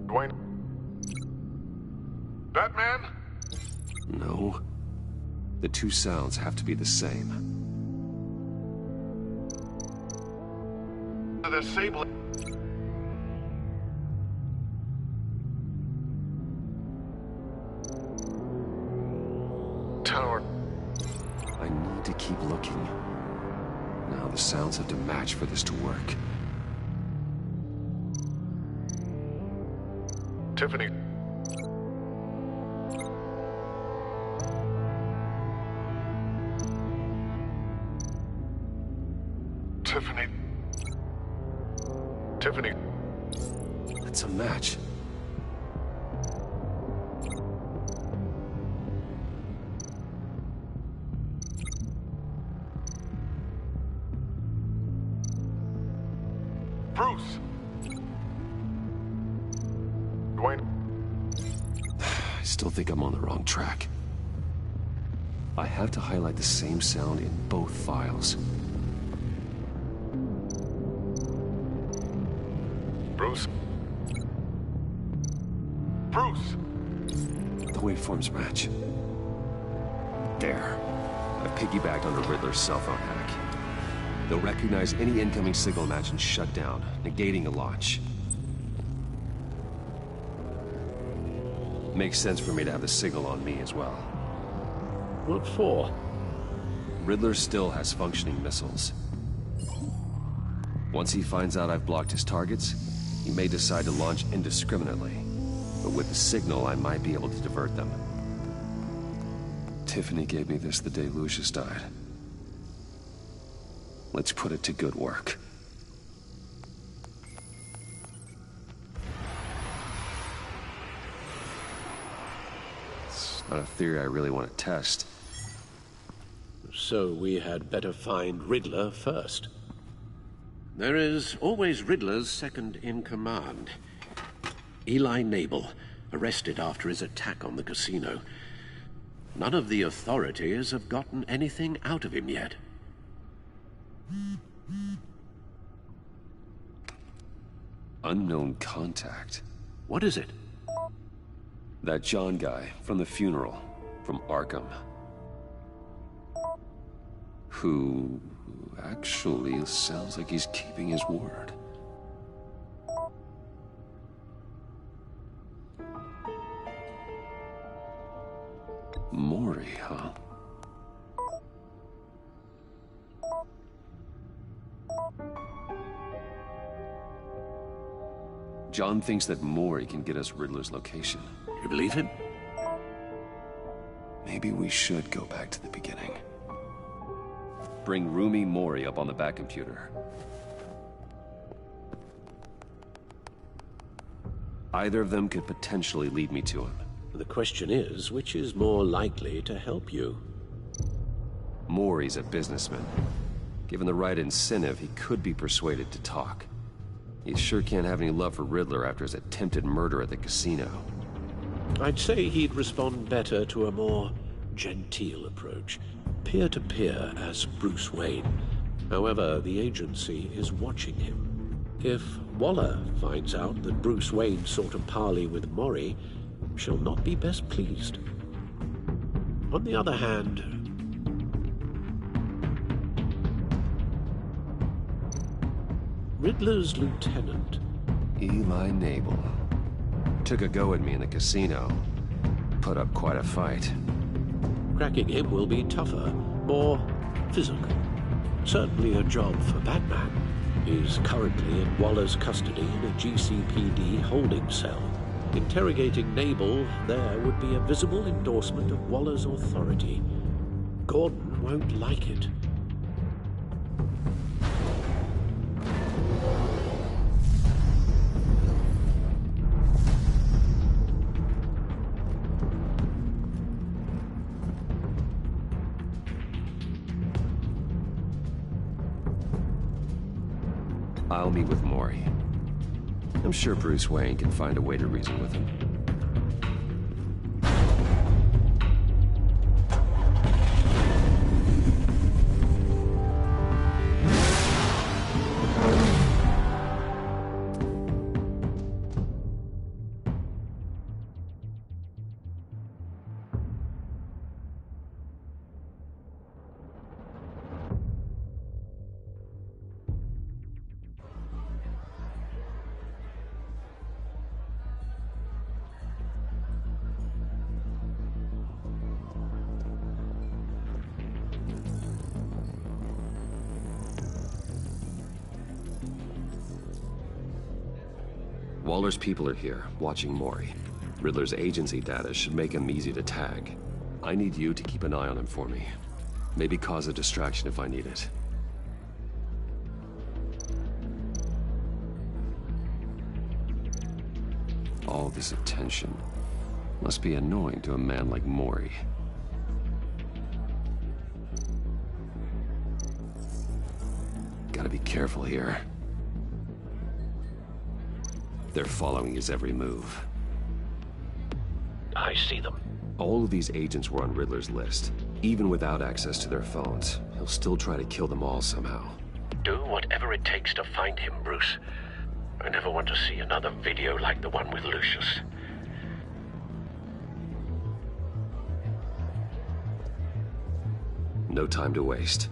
Dwayne? That man? No. The two sounds have to be the same. The sable. Tower. I need to keep looking. Now the sounds have to match for this to work. Tiffany. Tiffany. Tiffany. That's a match. Bruce. Dwayne. I still think I'm on the wrong track. I have to highlight the same sound in both files. Bruce. Bruce. The waveforms match. There. I've piggybacked on the Riddler's cell phone hack. They'll recognize any incoming signal match and shut down, negating a launch. Makes sense for me to have the signal on me as well. What for? Riddler still has functioning missiles. Once he finds out I've blocked his targets, he may decide to launch indiscriminately. But with the signal, I might be able to divert them. Tiffany gave me this the day Lucius died. Let's put it to good work. It's not a theory I really want to test. So we had better find Riddler first. There is always Riddler's second in command. Eli Nabel, arrested after his attack on the casino. None of the authorities have gotten anything out of him yet. Unknown contact. What is it? That John guy from the funeral, from Arkham. Who actually sounds like he's keeping his word. Maury, huh? John thinks that Maury can get us Riddler's location. You believe him? Maybe we should go back to the beginning. Bring Rumi Maury up on the back computer. Either of them could potentially lead me to him. The question is, which is more likely to help you? Maury's a businessman. Given the right incentive, he could be persuaded to talk. He sure can't have any love for Riddler after his attempted murder at the casino. I'd say he'd respond better to a more genteel approach. Peer-to-peer as Bruce Wayne. However, the agency is watching him. If Waller finds out that Bruce Wayne sought a parley with Maury, she'll not be best pleased. On the other hand, Riddler's lieutenant, Eli Nabel, took a go at me in the casino. Put up quite a fight. Cracking him will be tougher, more physical. Certainly a job for Batman. He's currently in Waller's custody in a GCPD holding cell. Interrogating Nabel there would be a visible endorsement of Waller's authority. Gordon won't like it. I'll meet with Maury. I'm sure Bruce Wayne can find a way to reason with him. Waller's people are here, watching Maury. Riddler's agency data should make him easy to tag. I need you to keep an eye on him for me. Maybe cause a distraction if I need it. All this attention must be annoying to a man like Maury. Gotta be careful here. They're following his every move. I see them. All of these agents were on Riddler's list. Even without access to their phones, he'll still try to kill them all somehow. Do whatever it takes to find him, Bruce. I never want to see another video like the one with Lucius. No time to waste.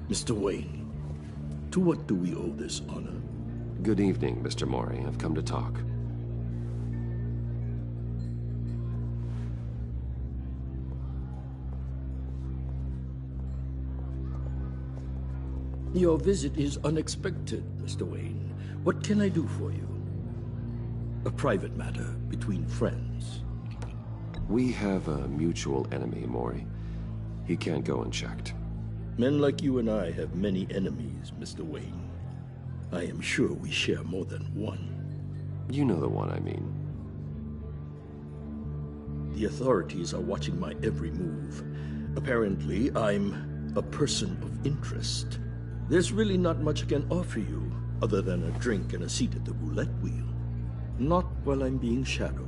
Mr. Wayne, to what do we owe this honor? Good evening, Mr. Maury. I've come to talk. Your visit is unexpected, Mr. Wayne. What can I do for you? A private matter between friends. We have a mutual enemy, Maury. He can't go unchecked. Men like you and I have many enemies, Mr. Wayne. I am sure we share more than one. You know the one I mean. The authorities are watching my every move. Apparently, I'm a person of interest. There's really not much I can offer you, other than a drink and a seat at the roulette wheel. Not while I'm being shadowed.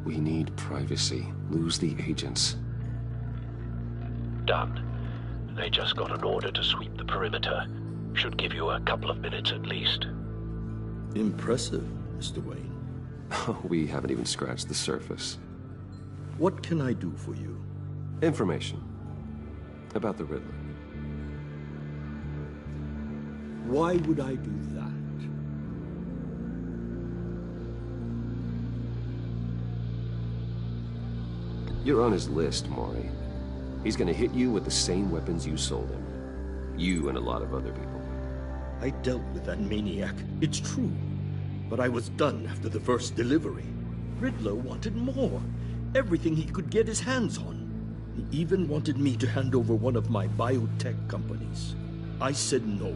We need privacy. Lose the agents. Done. They just got an order to sweep the perimeter. Should give you a couple of minutes at least. Impressive, Mr. Wayne. We haven't even scratched the surface. What can I do for you? Information. About the Riddler. Why would I do that? You're on his list, Maury. He's gonna hit you with the same weapons you sold him. You and a lot of other people. I dealt with that maniac, it's true. But I was done after the first delivery. Riddler wanted more. Everything he could get his hands on. He even wanted me to hand over one of my biotech companies. I said no.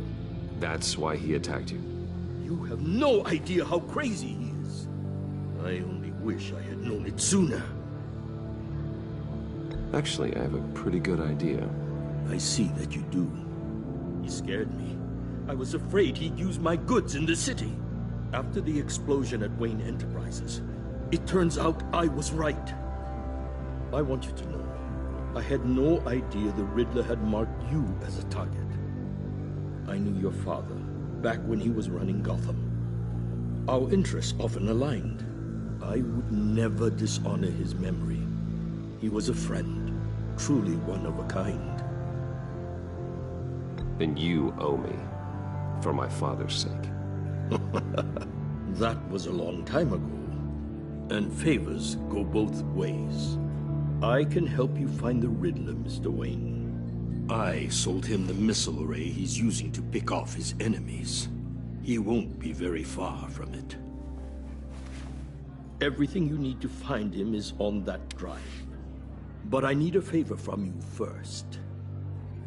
That's why he attacked you. You have no idea how crazy he is. I only wish I had known it sooner. Actually, I have a pretty good idea. I see that you do. He scared me. I was afraid he'd use my goods in the city. After the explosion at Wayne Enterprises, it turns out I was right. I want you to know, I had no idea the Riddler had marked you as a target. I knew your father back when he was running Gotham. Our interests often aligned. I would never dishonor his memory. He was a friend, truly one of a kind. Then you owe me, for my father's sake. That was a long time ago, and favors go both ways. I can help you find the Riddler, Mr. Wayne. I sold him the missile array he's using to pick off his enemies. He won't be very far from it. Everything you need to find him is on that drive. But I need a favor from you first.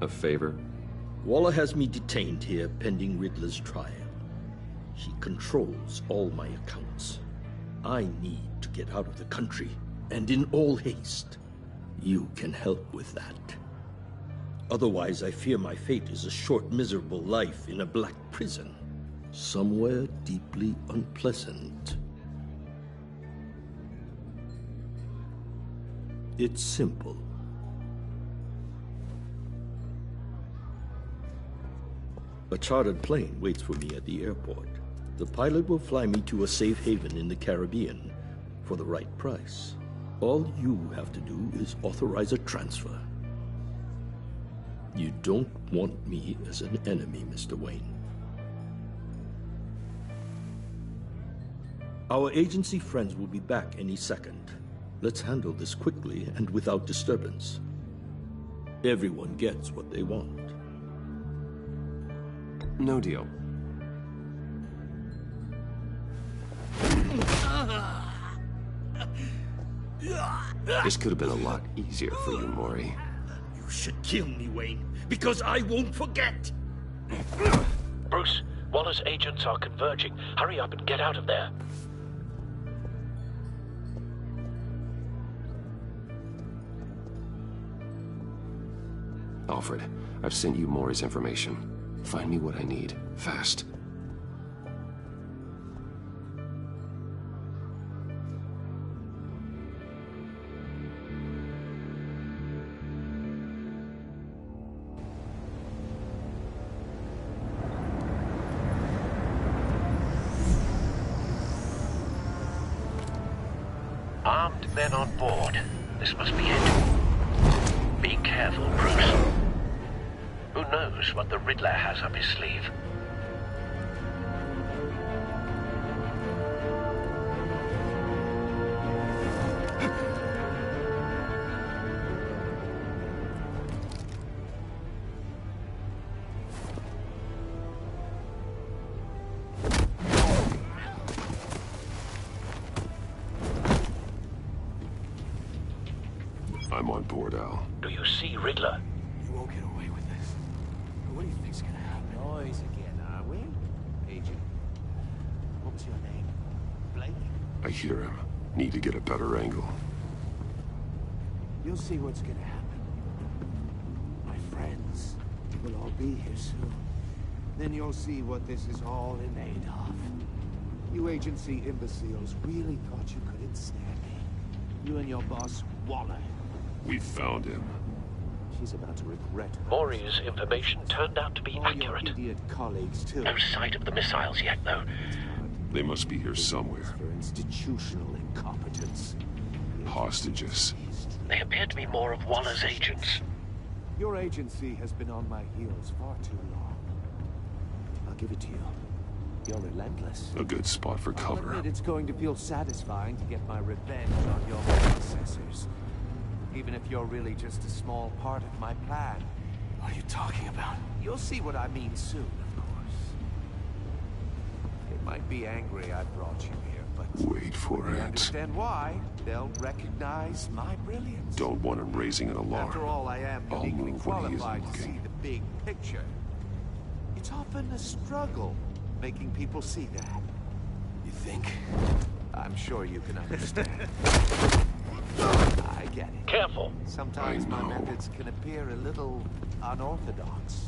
A favor? Waller has me detained here pending Riddler's trial. He controls all my accounts. I need to get out of the country, and in all haste. You can help with that. Otherwise, I fear my fate is a short, miserable life in a black prison, somewhere deeply unpleasant. It's simple. A chartered plane waits for me at the airport. The pilot will fly me to a safe haven in the Caribbean for the right price. All you have to do is authorize a transfer. You don't want me as an enemy, Mr. Wayne. Our agency friends will be back any second. Let's handle this quickly and without disturbance. Everyone gets what they want. No deal. This could have been a lot easier for you, Maury. You should kill me, Wayne, because I won't forget! Bruce, Waller's agents are converging. Hurry up and get out of there. Alfred, I've sent you Maury's information. Find me what I need, fast. Armed men on board. This must be it. Be careful, Bruce. Who knows what the Riddler has up his sleeve? I'm on board, Al. Do you see Riddler? You won't get away with this. What do you think's gonna happen? Noise again, are we? Agent. What was your name? Blake? I hear him. Need to get a better angle. You'll see what's gonna happen. My friends will all be here soon. Then you'll see what this is all in aid of. You agency imbeciles really thought you couldn't stand me. You and your boss, Waller. We found him. She's about to regret her. Maury's information turned out to be accurate. Your idiot colleagues, too. No sight of the missiles yet, though. They must be here somewhere. For institutional incompetence. Hostages. They appear to be more of Waller's agents. Your agency has been on my heels far too long. I'll give it to you. You're relentless. A good spot for I'll cover. admit it's going to feel satisfying to get my revenge on your predecessors. Even if you're really just a small part of my plan. What are you talking about? You'll see what I mean soon, of course. They might be angry I brought you here, but... Wait for when they it. understand why, they'll recognize my brilliance. Don't want him raising an alarm. After all, I am I'll uniquely move when he isn't qualified to see looking. the big picture. It's often a struggle making people see that. You think? I'm sure you can understand. I get it. Careful. Sometimes my methods can appear a little unorthodox.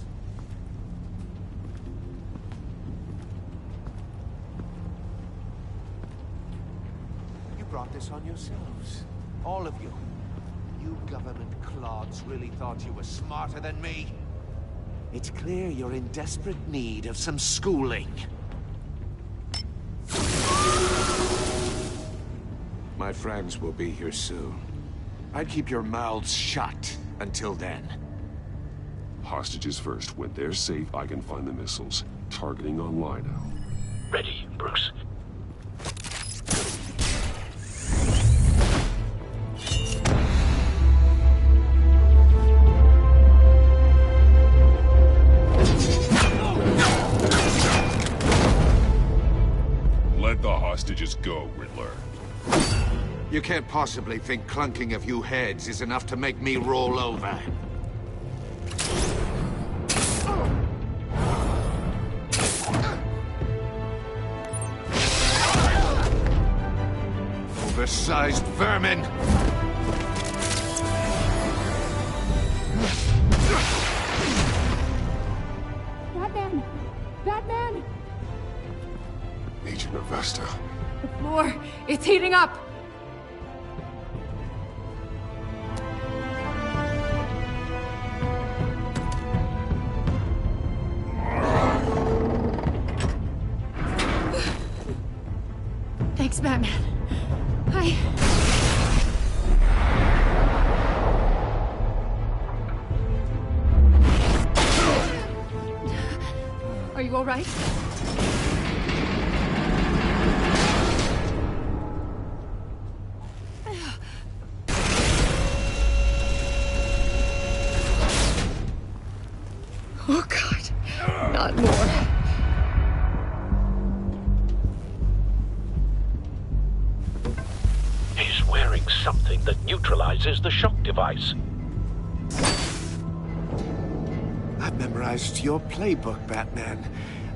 You brought this on yourselves. All of you. You government clods really thought you were smarter than me. It's clear you're in desperate need of some schooling. My friends will be here soon. I'd keep your mouths shut until then. Hostages first. When they're safe, I can find the missiles. Targeting on Lino. Ready, Bruce. You can't possibly think clunking a few heads is enough to make me roll over. Oversized vermin! Batman! Batman! Agent Avesta. The floor, it's heating up! Thanks, Batman. Are you all right? Oh, God. Not more. He's wearing something that neutralizes the shock device. I've memorized your playbook, Batman.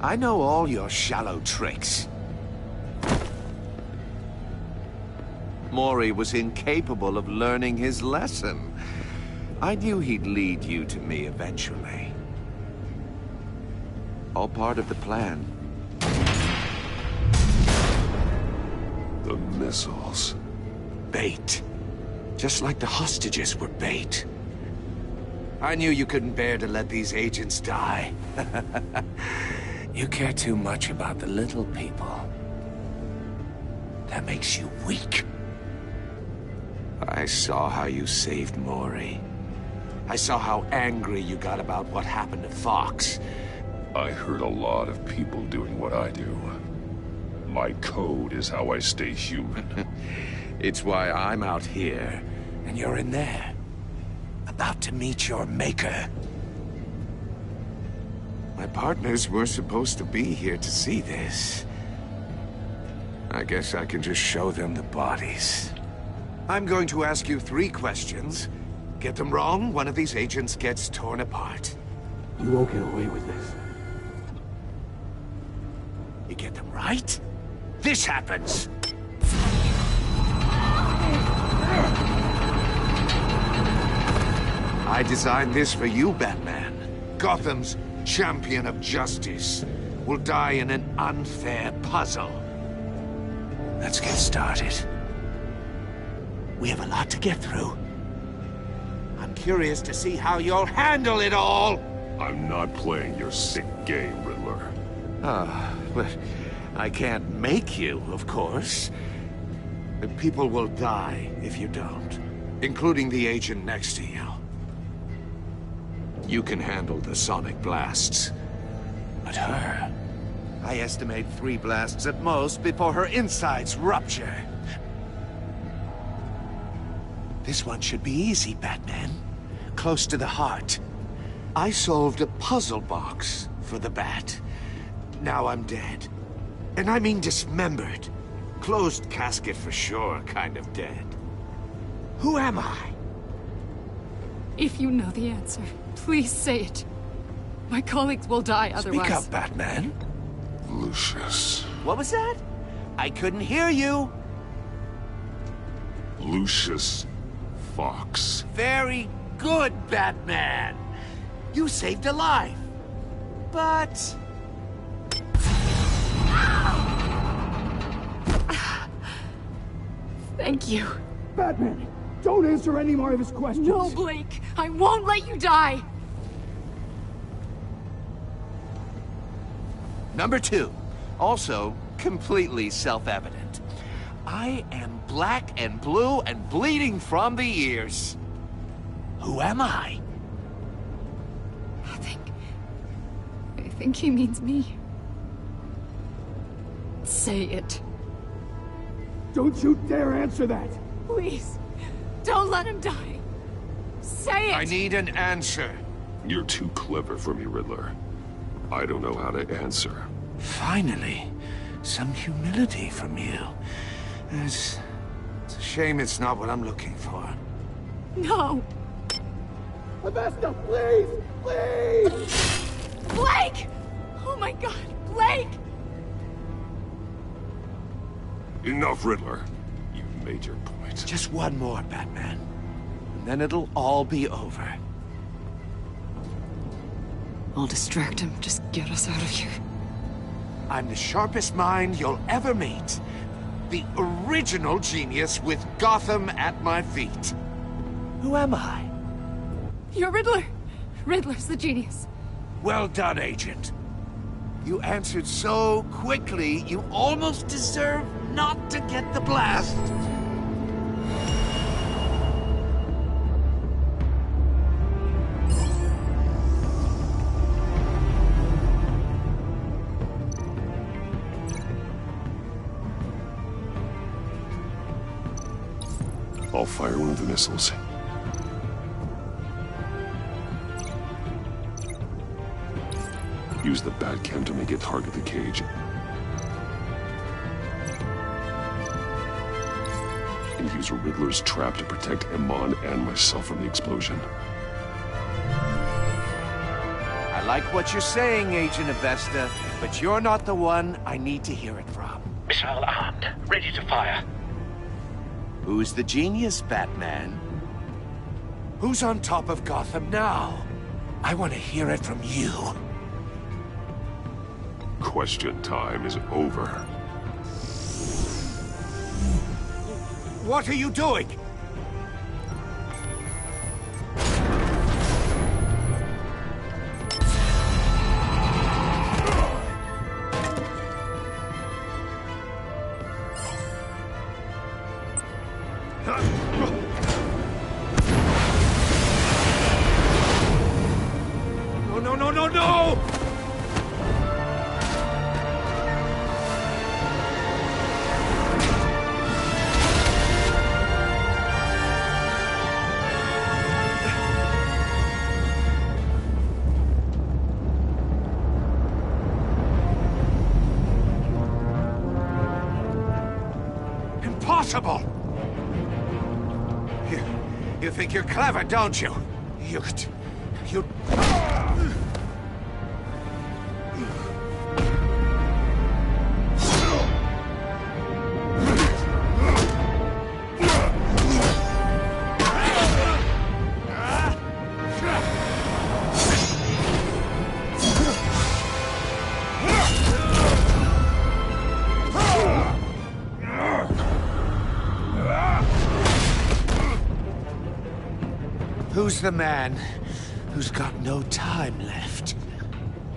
I know all your shallow tricks. Mori was incapable of learning his lesson. I knew he'd lead you to me eventually. All part of the plan. The missiles. Bait. Just like the hostages were bait. I knew you couldn't bear to let these agents die. You care too much about the little people. That makes you weak. I saw how you saved Mori. I saw how angry you got about what happened to Fox. I hurt a lot of people doing what I do. My code is how I stay human. It's why I'm out here, and you're in there. About to meet your maker. My partners were supposed to be here to see this. I guess I can just show them the bodies. I'm going to ask you 3 questions. Get them wrong, one of these agents gets torn apart. You won't get away with this. You get them right, this happens. I designed this for you, Batman. Gotham's champion of justice will die in an unfair puzzle. Let's get started. We have a lot to get through. I'm curious to see how you'll handle it all. I'm not playing your sick game, Riddler. But I can't make you, of course. But people will die if you don't, including the agent next to you. You can handle the sonic blasts. But her... I estimate 3 blasts at most before her insides rupture. This one should be easy, Batman. Close to the heart. I solved a puzzle box for the Bat. Now I'm dead. And I mean dismembered. Closed casket for sure, kind of dead. Who am I? If you know the answer, please say it. My colleagues will die otherwise. Speak up, Batman. Lucius. What was that? I couldn't hear you. Lucius Fox. Very good, Batman. You saved a life. But... Thank you. Batman, don't answer any more of his questions. No, Blake. I won't let you die. Number 2. Also, completely self-evident. I am black and blue and bleeding from the ears. Who am I? I think he means me. Say it. Don't you dare answer that! Please, don't let him die. Say it! I need an answer. You're too clever for me, Riddler. I don't know how to answer. Finally, some humility from you. It's a Shame it's not what I'm looking for. No! Augusta, please! Please! Blake! Oh my god, Blake! Enough, Riddler. You've made your point. Just one more, Batman. And then it'll all be over. I'll distract him. Just get us out of here. I'm the sharpest mind you'll ever meet. The original genius with Gotham at my feet. Who am I? You're Riddler. Riddler's the genius. Well done, Agent. You answered so quickly, you almost deserve not to get the blast. I'll fire one of the missiles. Use the Batcam to make it target the cage. And use Riddler's trap to protect Iman and myself from the explosion. I like what you're saying, Agent Avesta, but you're not the one I need to hear it from. Missile armed, ready to fire. Who's the genius, Batman? Who's on top of Gotham now? I want to hear it from you. Question time is over. What are you doing? No! Impossible! You think you're clever, don't you? You... Who's the man who's got no time left?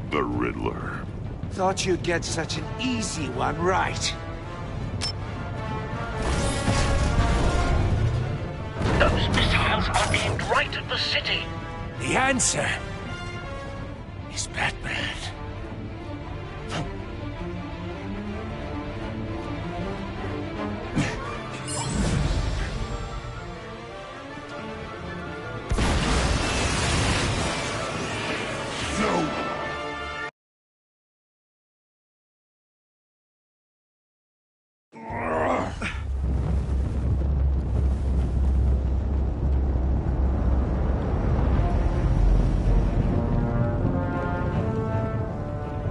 The Riddler. Thought you'd get such an easy one right. Those missiles are aimed right at the city. The answer is Batman.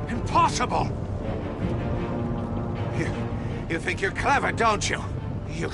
Impossible! You think you're clever, don't you? You...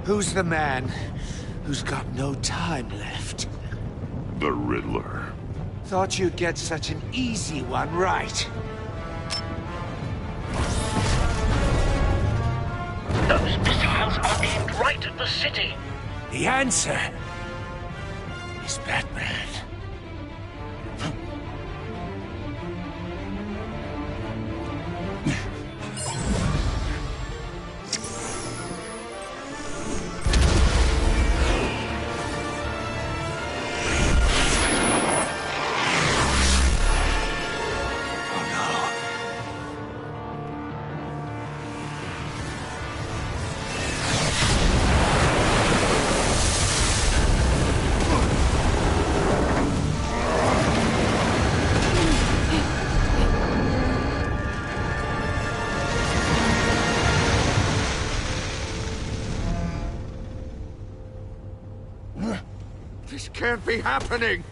Who's the man who's got no time left? The Riddler. Thought you'd get such an easy one right. Those missiles are aimed right at the city. The answer is Batman. can't be happening!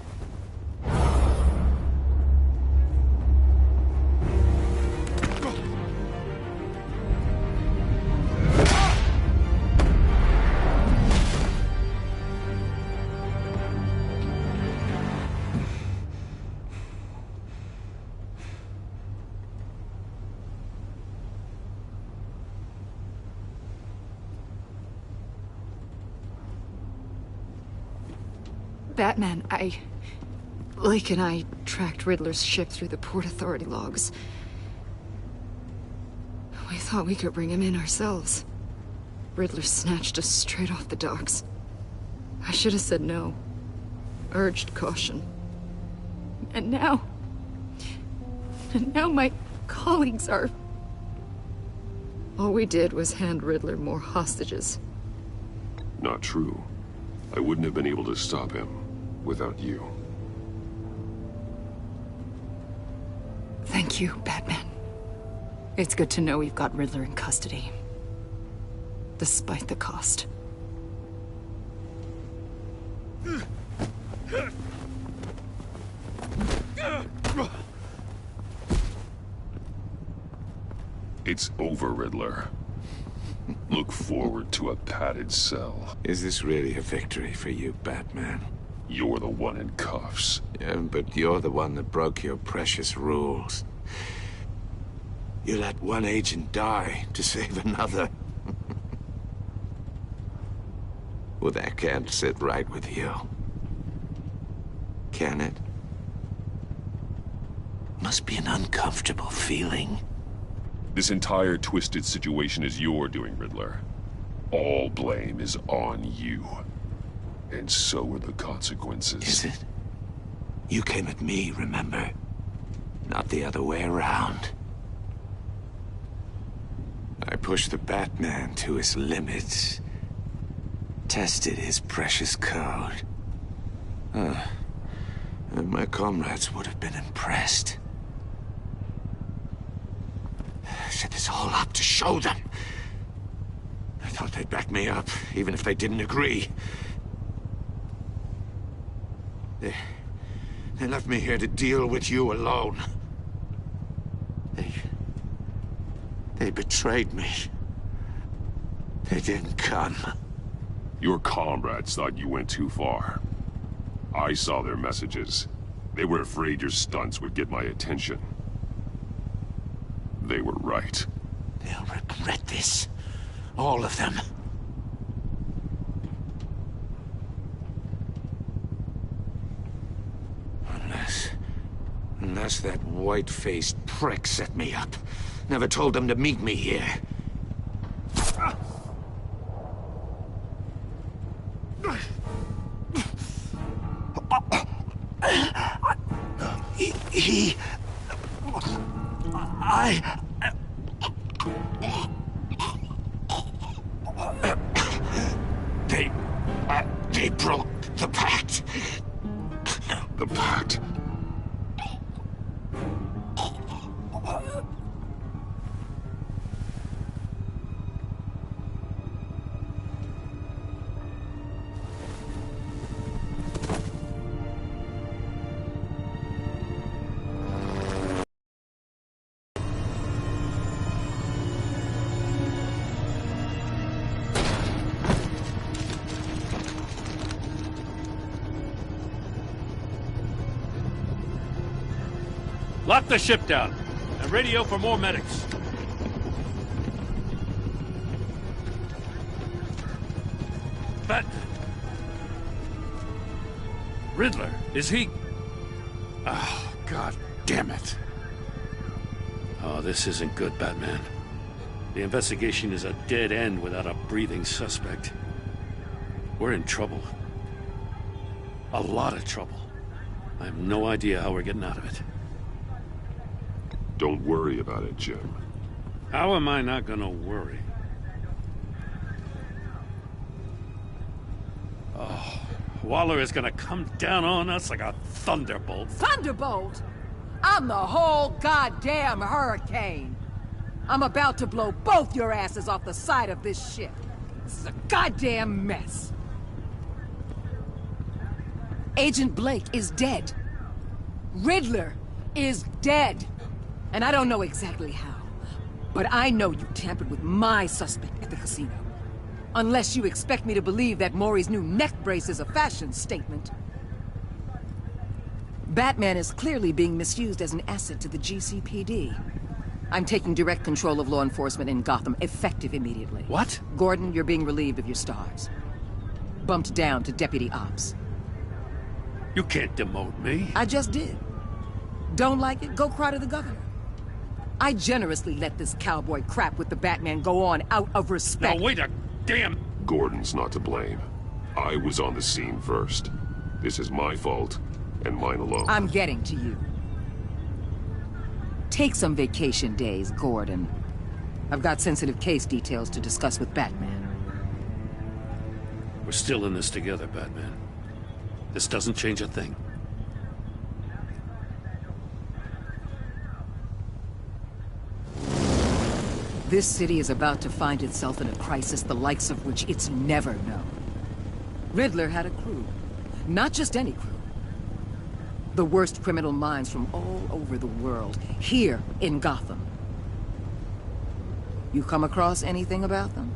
Batman, Lake and I tracked Riddler's ship through the Port Authority logs. We thought we could bring him in ourselves. Riddler snatched us straight off the docks. I should have said no. Urged caution. And now my colleagues are... All we did was hand Riddler more hostages. Not true. I wouldn't have been able to stop him without you. Thank you, Batman. It's good to know we've got Riddler in custody. Despite the cost. It's over, Riddler. Look forward to a padded cell. Is this really a victory for you, Batman? You're the one in cuffs. Yeah, but you're the one that broke your precious rules. You let one agent die to save another. Well, that can't sit right with you. Can it? Must be an uncomfortable feeling. This entire twisted situation is your doing, Riddler. All blame is on you. And so are the consequences. Is it? You came at me, remember? Not the other way around. I pushed the Batman to his limits. Tested his precious code. And my comrades would have been impressed. I set this all up to show them. I thought they'd back me up, even if they didn't agree. They left me here to deal with you alone. They betrayed me. They didn't come. Your comrades thought you went too far. I saw their messages. They were afraid your stunts would get my attention. They were right. They'll regret this. All of them. Unless that white-faced prick set me up. Never told them to meet me here. They broke the pact. The pact? Lock the ship down and radio for more medics. Riddler, is he... Oh, God damn it. Oh, this isn't good, Batman. The investigation is a dead end without a breathing suspect. We're in trouble. A lot of trouble. I have no idea how we're getting out of it. Don't worry about it, Jim. How am I not gonna worry? Oh, Waller is gonna come down on us like a thunderbolt. Thunderbolt? I'm the whole goddamn hurricane. I'm about to blow both your asses off the side of this ship. This is a goddamn mess. Agent Blake is dead. Riddler is dead. And I don't know exactly how, but I know you tampered with my suspect at the casino. Unless you expect me to believe that Maury's new neck brace is a fashion statement. Batman is clearly being misused as an asset to the GCPD. I'm taking direct control of law enforcement in Gotham, effective immediately. What? Gordon, you're being relieved of your stars. Bumped down to Deputy Ops. You can't demote me. I just did. Don't like it? Go cry to the governor. I generously let this cowboy crap with the Batman go on out of respect. Now wait a damn... Gordon's not to blame. I was on the scene first. This is my fault, and mine alone. I'm getting to you. Take some vacation days, Gordon. I've got sensitive case details to discuss with Batman. We're still in this together, Batman. This doesn't change a thing. This city is about to find itself in a crisis the likes of which it's never known. Riddler had a crew. Not just any crew. The worst criminal minds from all over the world, here in Gotham. You come across anything about them?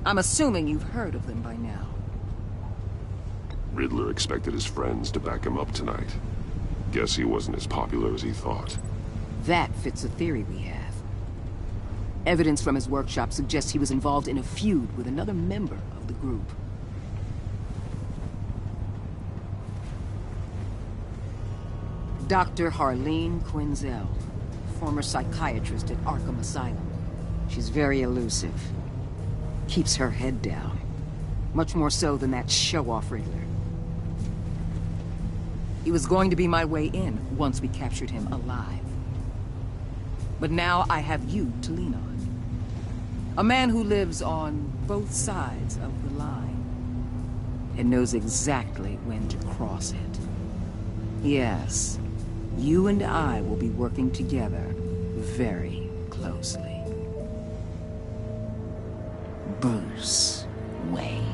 I'm assuming you've heard of them by now. Riddler expected his friends to back him up tonight. Guess he wasn't as popular as he thought. That fits a theory we have. Evidence from his workshop suggests he was involved in a feud with another member of the group. Dr. Harleen Quinzel, former psychiatrist at Arkham Asylum. She's very elusive. Keeps her head down. Much more so than that show-off Riddler. He was going to be my way in once we captured him alive. But now I have you to lean on. A man who lives on both sides of the line and knows exactly when to cross it. Yes, you and I will be working together very closely. Bruce Wayne.